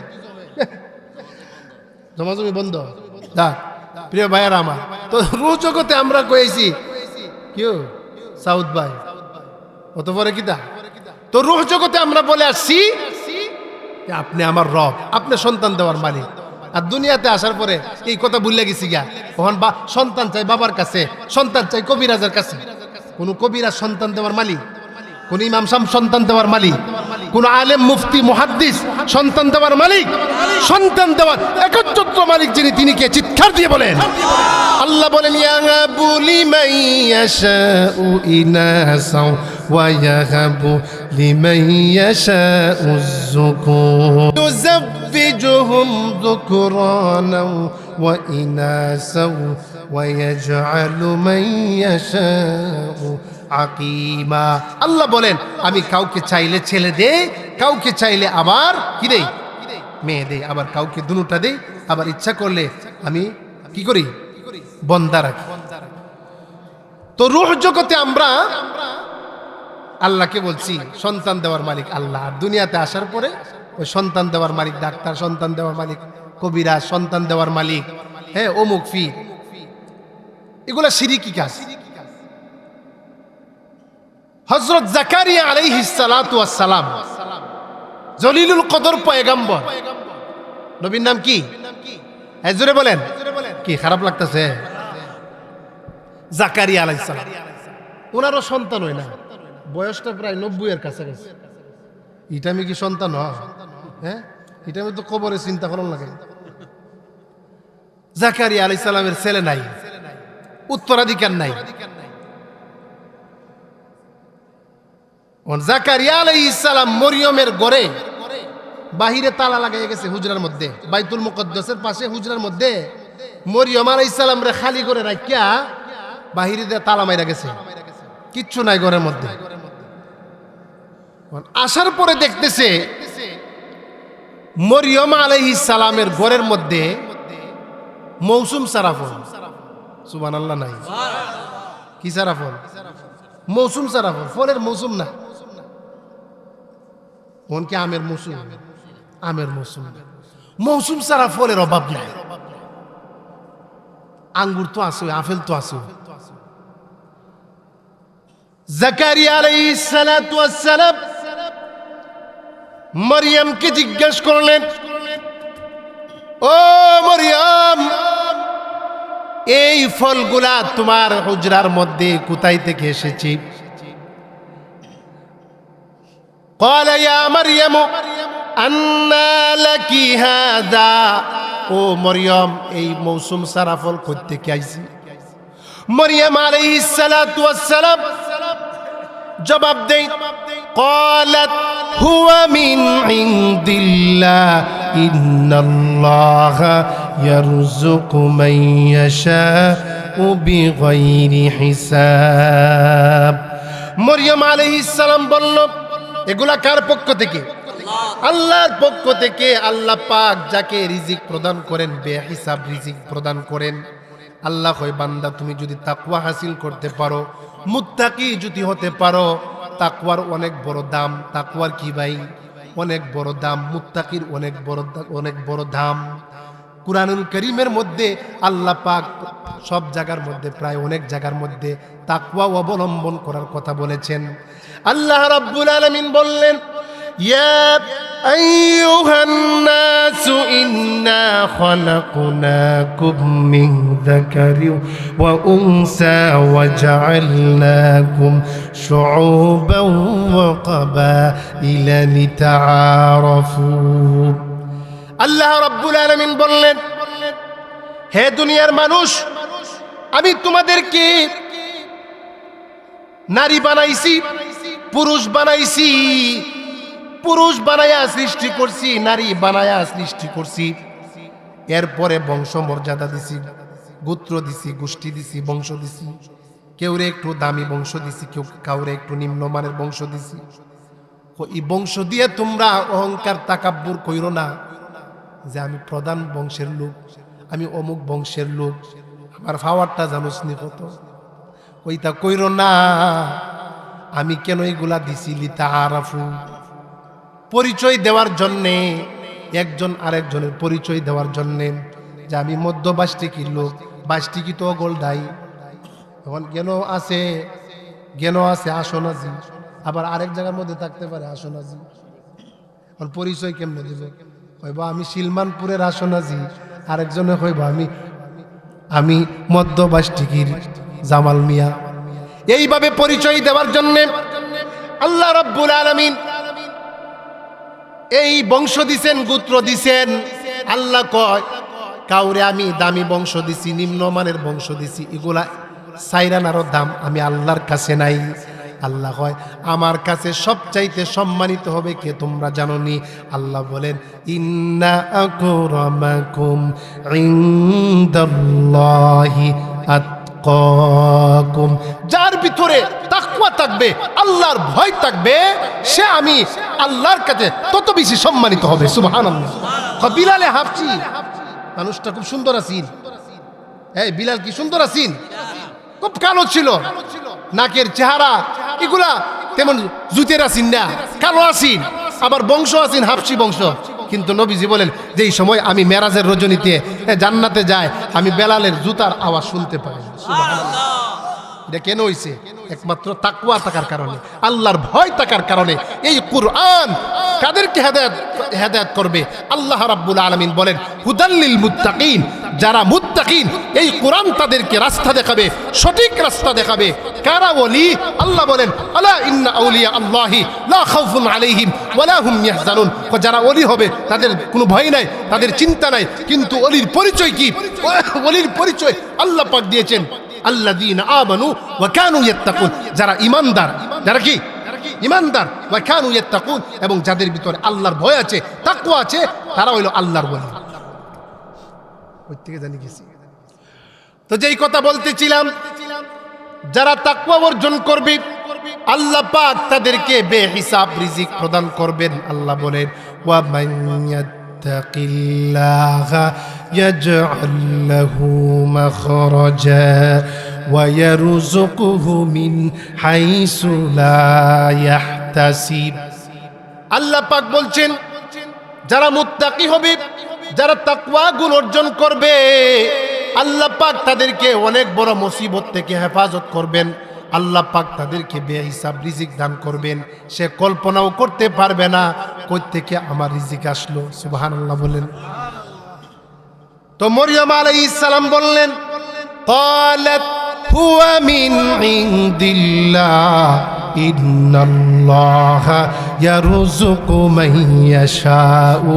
জমাজমি বন্ধ। দেখ প্রিয় ভাইয়ার আমার, তো রূহ জগতে আমরা কইছি কেউ সাউথ ভাই অত পরে কিতা, তো রূহ জগতে আমরা বলে আসছি যে আপনি আমার রব, আপনি সন্তান দেওয়ার মালিক। আর দুনিয়াতে আসার পরে এই কথা ভুলে গেছি গা, তখন বা সন্তান চাই বাবার কাছে, সন্তান চাই কবিরাজের কাছে। কোন কবিরাজ সন্তান দেওয়ার মালিক? কোন ইমাম সাহেব সন্তান দেওয়ার মালিক? কোন আলেম মুফতি মুহাদ্দিস সন্তান দেওয়ার মালিক? সন্তান দেওয়ার একচ্ছত্র মালিক যিনি, তিনি কে? চিৎকার দিয়ে বলেন। আল্লাহ বলেন ইয়াহাবু লিমান ইয়াশাউ ইনাসাও ওয়া ইয়াহাবু লিমান ইয়াশাউ যুকুর ইউযাব্বিজুহুম যুকরানাও ওয়া ইনাসাও ওয়া ইয়াজআলু মান ইয়াশাউ আকিমা। আল্লাহ বলেন আমি কাউকে চাইলে ছেলে দেই, কাউকে চাইলে আবার কি দেই? মেয়ে দেই, আবার কাউকে দুটা দেই, আবার ইচ্ছা করলে আমি কি করি? বন্দা রাখি। তো রূহ জগতে আমরা আল্লাহকে বলছি সন্তান দেওয়ার মালিক আল্লাহ, আর দুনিয়াতে আসার পরে ওই সন্তান দেওয়ার মালিক ডাক্তার, সন্তান দেওয়ার মালিক কবিরাজ, সন্তান দেওয়ার মালিক হ্যাঁ অমুক ফি, এগুলা শিরকি কাজ। হযরত জাকারিয়া আলাইহিস সালাতু ওয়াস সালাম জলিলুল কদর পয়গম্বর, নবীর নাম কি? জোরে বলেন। কি খারাপ লাগতেছে? জাকারিয়া আলাইহিস সালাম, ওনারও সন্তান হয় না, বয়সটা প্রায় 90 এর কাছাকাছি। এটা আমি কি সন্তান হয়? হ্যাঁ, এটা আমি তো কবরে চিন্তা করার লাগে। জাকারিয়া আলাইহিস সালামের ছেলে নাই, উত্তরাধিকার নাই। জাকারিয়া আলাইহিস সালাম মরিয়মের ঘরে বাহিরে তালা লাগাই গেছে, হুজরার মধ্যে, বাইতুল মুকদ্দাসের পাশে হুজরার মধ্যে মরিয়ম আলাইহিস সালাম রে খালি করে রাখিয়া বাহিরে দিয়ে তালা মাইরা গেছে, কিচ্ছু নাই ঘরের মধ্যে। আসার পরে দেখতেছে মরিয়ম আলাইহিস সালামের ঘরের মধ্যে মৌসুম সারা ফল। সুবহানাল্লাহ নাই? কি সারা ফল? মৌসুম সারা ফল, ফলের মৌসুম না। কোন কি আমের মৌসুম? আমের মৌসুম, মৌসুম ছাড়া ফলের অভাব নাই। আঙ্গুর তো আছে, আপেল তো আছে। জাকারিয়া আলাইহিস সালাতু ওয়াস সালাম মরিয়মকে জিজ্ঞেস করলেন, ও মরিয়ম, এই ফলগুলা তোমার হুজরার মধ্যে কোথায় থেকে এসেছে? قال يا مريم أنى لك هذا, ও মরিয়ম, এই মৌসুম সারা ফল কই থেকে আইছে? মরিয়ম আলাইহিস সালাতু ওয়াস সালাম জবাব দেয়, قالت هو من عند الله إن الله يرزق من يشاء بغير حساب। মরিয়ম আলাইহিস সালাম বলল, এগুলা কার পক্ষ থেকে? আল্লাহর পক্ষ থেকে। আল্লাহ পাক যাকে রিজিক প্রদান করেন, বেহিসাব রিজিক প্রদান করেন। আল্লাহ কয়, বান্দা তুমি যদি তাকওয়া হাসিল করতে পারো, মুত্তাকি যদি হতে পারো, তাকওয়ার অনেক বড় দাম। তাকওয়ার কি ভাই? অনেক বড় দাম। মুত্তাকির অনেক বড় দাম। কুরআনুল কারীমের মধ্যে আল্লাহ পাক সব জায়গার মধ্যে, প্রায় অনেক জায়গার মধ্যে তাকওয়া অবলম্বন করার কথা বলেছেন। আল্লাহ রাব্বুল আলামিন বললেন, ইয়া আইয়ুহান নাসু ইন্না খালাকনাকুম মিন যাকারিন ওয়া উনসা ওয়া জাআলনাকুম শুউবান ওয়া কাবাইলা লিতাআরাফু। আল্লাহ রাব্বুল আলামিন বললেন, হে দুনিয়ার মানুষ, আমি তোমাদেরকে নারী বানাইছি, পুরুষ বানাইছি। পুরুষ বানায়া সৃষ্টি করছি, নারী বানায়া সৃষ্টি করছি। এরপরে বংশ মর্যাদা দিছি, গোত্র দিছি, গোষ্ঠী দিছি, বংশ দিছি। কেউরে একটু দামি বংশ দিছি, কাউরে একটু নিম্নমানের বংশ দিছি। এই বংশ দিয়ে তোমরা অহংকার তাকাব্বুর কইরো না যে আমি প্রধান বংশের লোক, আমি অমুক বংশের লোক, আমার পাওয়ারটা জানোস নি কত। ওইটা কইরো না। আমি কেন এগুলা দিছি? লিতাআরাফু, পরিচয় দেওয়ার জন্যে, একজন আরেকজনের পরিচয় দেওয়ার জন্যে, যে আমি মধ্য বাষ্টিকির লোক। বাষ্টিকি তো গোলদাই। এখন জ্ঞান আছে আসনাজি, আবার আরেক জায়গার মধ্যে থাকতে পারে আসনাজি। এখন পরিচয় কেমনে দিব? হইব আমি শিলমানপুরের আসনাজি, আরেকজনে হইব আমি মধ্য বাষ্টিকির জামাল মিয়া। এইভাবে পরিচয় দেওয়ার জন্য আল্লাহ রাব্বুল আলামিন এই বংশ দিছেন, গোত্র দিছেন। আল্লাহ কয়, কাউরে আমি দামি বংশ দিছি, নিম্নমানের বংশ দিছি, এগুলা সাইরানারও দাম আমি আল্লাহর কাছে নাই। আল্লাহ কয়, আমার কাছে সবচাইতে সম্মানিত হবে কে তোমরা জানো নি? আল্লাহ বলেন, ইন্না আকরামাকুম ইনদাল্লাহি আতকাকুম, যার ভিতরে তাকওয়া থাকবে, আল্লাহর ভয় থাকবে, সে আমি আল্লাহর কাছে তত বেশি সম্মানিত হবে। সুবহানাল্লাহ। বিলালে হাফছি, মানুষটা খুব সুন্দর আছিস। এই বিলাল কি সুন্দর আছিস? খুব কালো ছিল, নাকের চেহারা এগুলা তেমন জুতের আসিন না, কালো আসিন, আবার বংশ আসিন হাফসি বংশ। কিন্তু নবীজি বলেন, যে এই সময় আমি মেরাজের রজনীতে জান্নাতে যাই, আমি বেলালের জুতার আওয়াজ শুনতে পাই। সুবহানাল্লাহ। এটা কেন হইছে? একমাত্র তাকওয়া থাকার কারণে, আল্লাহর ভয় থাকার কারণে। এই কুরআন কাদেরকে হেদায়েত করবে? আল্লাহ রাব্বুল আলামিন বলেন, হুদাল্লিল মুত্তাকিন, যারা মুত্তাকিন, এই কোরআন তাদেরকে রাস্তা দেখাবে, সঠিক রাস্তা দেখাবে। কারা ওলি? আল্লাহ বলেন, আলা ইন্না আউলিয়া আল্লাহি লা খাউফুন আলাইহিম ওয়ালা হুম ইয়াহজানুন। যারা ওলি হবে তাদের কোনো ভয় নাই, তাদের চিন্তা নাই। কিন্তু ওলির পরিচয় কি? ওলির পরিচয় আল্লাহ পাক দিয়েছেন, আল্লাযীনা আমানু ওয়া কানু ইয়াত্তাকুন, যারা ঈমানদার, যারা কি ঈমানদার, ওয়া কানু ইয়াত্তাকুন, এবং যাদের ভিতরে আল্লাহর ভয় আছে, তাকওয়া আছে, তারা হইল আল্লাহর ওলি। ওই থেকে জানি গেছি। তো যেই কথা বলতেছিলাম, যারা তাকওয়া অর্জন করবে, আল্লাহ পাক তাদেরকে বেহিসাব রিজিক প্রদান করবেন। আল্লাহ বলেন, ওয়া মান ইয়াত্তাকিল্লাহা ইয়াজআল লাহু মাখরাজা ওয়া ইয়ারযুকুহু মিন হাইসু লা ইয়াহতাসিব। আল্লাহ পাক বলছেন, যারা মুত্তাকি হবে, যারা তাকওয়া গুণ অর্জন করবে, আল্লাহ পাক তাদেরকে অনেক বড় মুসিবত থেকে হেফাজত করবেন। আল্লাহ পাক তাদেরকে বেহিসাব রিজিক দান করবেন। সে কল্পনাও করতে পারবে না কই থেকে আমার রিজিক আসলো। সুবহানাল্লাহ বলেন। তো মরিয়ম আলাইহিস সালাম বললেন, ক্বালাত হুয়া মিন ইনদিল্লাহ ইন্নাল্লাহা ইয়ারযুকু মান ইয়াশাউ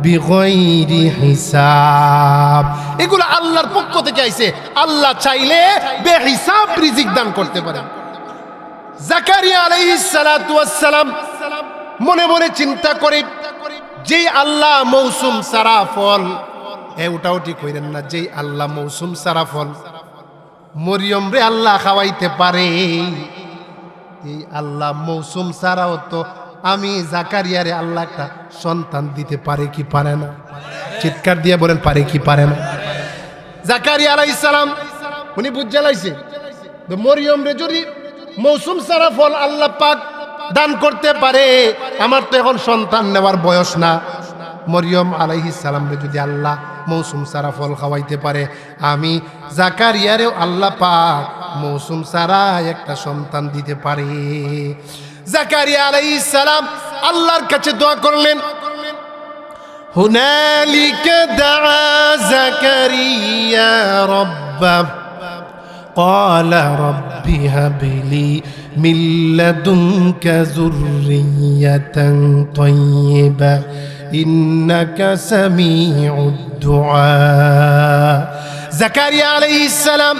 বিগাইরি হিসাব। এগুলো আল্লাহর পক্ষ থেকে আইছে। আল্লাহ চাইলে বেহিসাব রিজিক দান করতে পারেন। জাকারিয়া আলাইহিস সালাতু ওয়াস সালাম মনে মনে চিন্তা করে, যে আল্লাহ মৌসুম সারা ফল, ওটাও ঠিক কইরেন না, যে আল্লাহ মৌসুম সারা ফল মরিয়ম রে আল্লাহ খাওয়াইতে পারে, এই আল্লাহ মৌসুম সারাও তো আমি জাকারিয়ারে আল্লাহ একটা সন্তান দিতে পারে কি পারে না? চিৎকার দিয়ে বলেন, পারে কি পারে না? জাকারিয়া আলাইহিস সালাম উনি বুঝে লাইছে, মরিয়ম রে যদি মৌসুম সারা ফল আল্লাহ পাক দান করতে পারে, আমার তো এখন সন্তান নেওয়ার বয়স না। মরিয়ম আলাইহিস সালাম রে যদি আল্লাহ মৌসুম সারা ফল খাওয়াইতে পারে, আমি জাকারিয়ারেও আল্লাহ পাক মৌসুম সারা একটা সন্তান দিতে পারে। জাকারিয়া আলাইহিস সালাম আল্লাহর কাছে দোয়া করলেন। হুনালিকা দাআ জাকারিয়া রাব্বাহ ক্বালা রাব্বি হাবলি মিন লাদুনকা যুররিয়াতান তাইয়্যিবাহ ইন্নাকা সামিউদ দুআ। জাকারিয়া আলাইহিস সালাম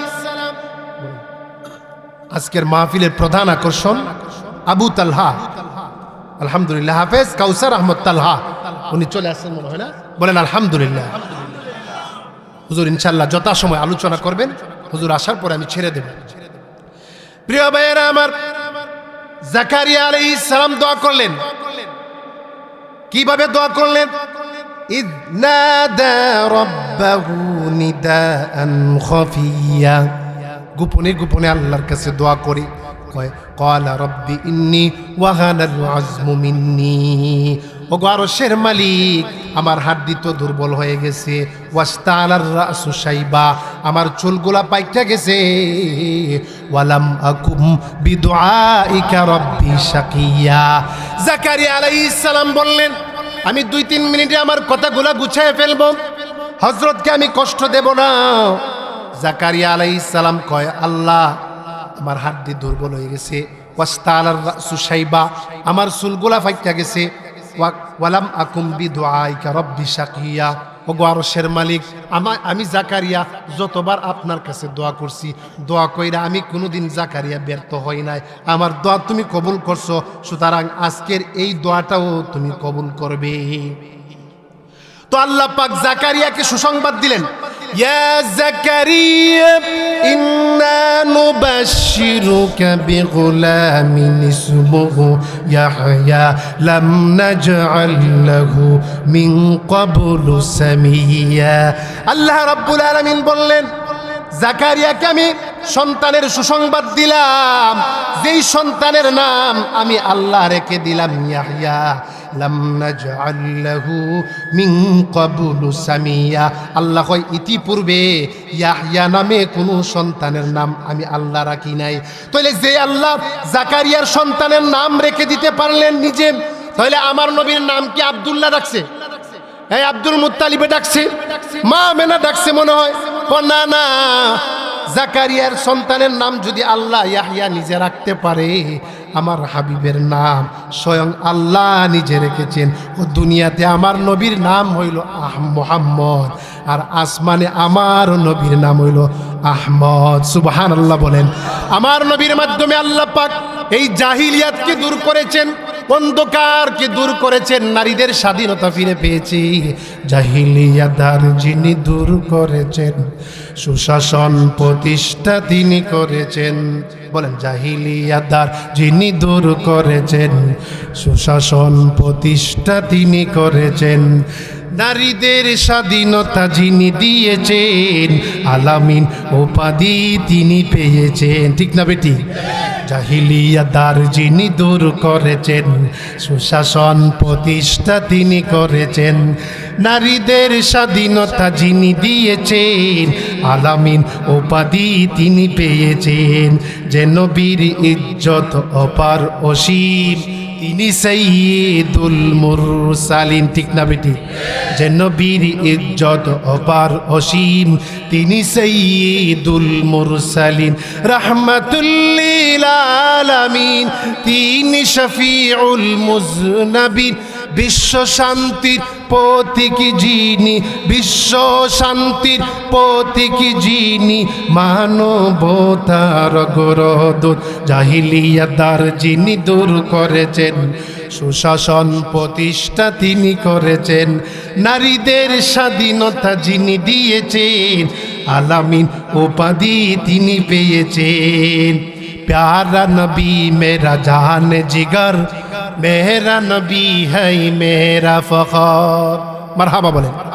আজকের মাহফিলের প্রধান আকর্ষণ আবু তালহা, আলহামদুলিল্লাহ, হাফেজ কাউসার আহমদ তালহা, উনি চলে আসছেন মনে হয় না? বলেন আলহামদুলিল্লাহ। হুজুর ইনশাআল্লাহ যথাসময় আলোচনা করবেন। হুজুর আসার পরে আমি ছেড়ে দেব। প্রিয় ভাইয়েরা আমার, জাকারিয়া আলাইহিস সালাম দোয়া করলেন। কিভাবে দোয়া করলেন? ইয নাদা রাব্বাহু নিদাআন খাফিয়া, গোপনে গোপনে আল্লাহর কাছে দোয়া করি। ক্বালা রাব্বি ইন্নী ওয়াহানাল আযমু মিন্নী, ওগো আরশের মালিক, আমার হাড্ডি তো দুর্বল হয়ে গেছে। ওয়াস্তালার রাসু শাইবা, আমার চুলগুলা পাইকা গেছে। ওয়ালাম আকুম বিদুআইকা রাব্বি শাকিয়া। জাকারিয়া আলাইহিস সালাম বললেন, আমি 2-3 মিনিটে আমার কথাগুলা গুছিয়ে ফেলবো, হযরতকে আমি কষ্ট দেব না। জাকারিয়া আলাইহিস সালাম কয়, আল্লাহ আমার হাড্ডি দুর্বল হয়ে গেছে। ওয়াস্তালার রাসু শাইবা, আমার চুলগুলা পাইকা গেছে। ওয়ালাম আকুম বিদুআইকা রাব্বি শাকিয়া, ওগো আরশের মালিক, আমি জাকারিয়া যতবার আপনার কাছে দোয়া করছি, দোয়া কইরা আমি কোনোদিন জাকারিয়া ব্যর্থ হই নাই। আমার দোয়া তুমি কবুল করছো, সুতরাং আজকের এই দোয়াটাও তুমি কবুল করবে। তো আল্লাহ পাক জাকারিয়াকে সুসংবাদ দিলেন, ইয়া জাকারিয়া ইন্না নুবাশশিরুকা বিগুলামিন ইসমুহু ইয়াহইয়া লাম নাজআল লাহু মিন ক্বাবলু সামিয়া। আল্লাহ রাব্বুল আলামিন বললেন, জাকারিয়াকে আমি সন্তানের সুসংবাদ দিলাম, যেই সন্তানের নাম আমি আল্লাহ রেখে দিলাম ইয়াহইয়া। লাম নাজআল লাহু মিন ক্বাবলু সামিয়া, আল্লাহ কয় ইতিপূর্বে ইয়াহইয়া নামে কোনো সন্তানের নাম আমি আল্লাহ রাখি নাই। তাহলে যে আল্লাহ জাকারিয়ার সন্তানের নাম রেখে দিতে পারলেন নিজে, তাহলে আমার নবীর নাম কি আব্দুল্লাহ ডাকছে? এই আব্দুল মুত্তালিবে ডাকছে? মা মেনা ডাকছে মনে হয়? না না, জাকারিয়ার সন্তানের নাম যদি আল্লাহ ইয়াহইয়া নিজে রাখতে পারে, আমার হাবিবের নাম স্বয়ং আল্লাহ নিজে রেখেছেন। ও দুনিয়াতে আমার নবীর নাম হইল মুহাম্মদ, আর আসমানে আমার নবীর নাম হইল আহমদ। সুবহানাল্লাহ বলেন। আমার নবীর মাধ্যমে আল্লাহ পাক এই জাহিলিয়াতকে দূর করেছেন, অন্ধকারকে দূর করেছেন, নারীদের স্বাধীনতা ফিরে পেয়েছি। জাহিলিয়াত যিনি দূর করেছেন, সুশাসন প্রতিষ্ঠা তিনি করেছেন। বলেন, জাহিলিয়াত যিনি দূর করেছেন, সুশাসন প্রতিষ্ঠা তিনি করেছেন। নারীদের স্বাধীনতা যিনি দিয়েছেন, আলামিন উপাধি তিনি পেয়েছেন। ঠিক না বেটি? জাহিলিয়াদার যিনি দূর করেছেন, সুশাসন প্রতিষ্ঠা তিনি করেছেন, নারীদের স্বাধীনতা যিনি দিয়েছেন, আলামিন উপাধি তিনি পেয়েছেন, যে নবীর ইজ্জত অপার অসীম, তিনি সাইয়্যিদুল মুরসালিন। ঠিক না বেটি? যে নবীর ইজ্জত অপার অসীম, তিনি সাইয়্যিদুল মুরসালিন, রাহমাতুল লিল আলামিন, তিনি শফিউল মুজনাবিন, বিশ্ব শান্তির প্রতীক যিনি, বিশ্ব শান্তির প্রতীক যিনি, মানবতার অগ্রদূত, জাহিলিয়াদার যিনি দূর করেছেন, সুশাসন প্রতিষ্ঠা তিনি করেছেন, নারীদের স্বাধীনতা যিনি দিয়েছেন, আলামিন উপাধি তিনি পেয়েছেন। प्यारा नबी मेरा जान जिगर, मेरा नबी है मेरा फखर। मरहबा बोलें।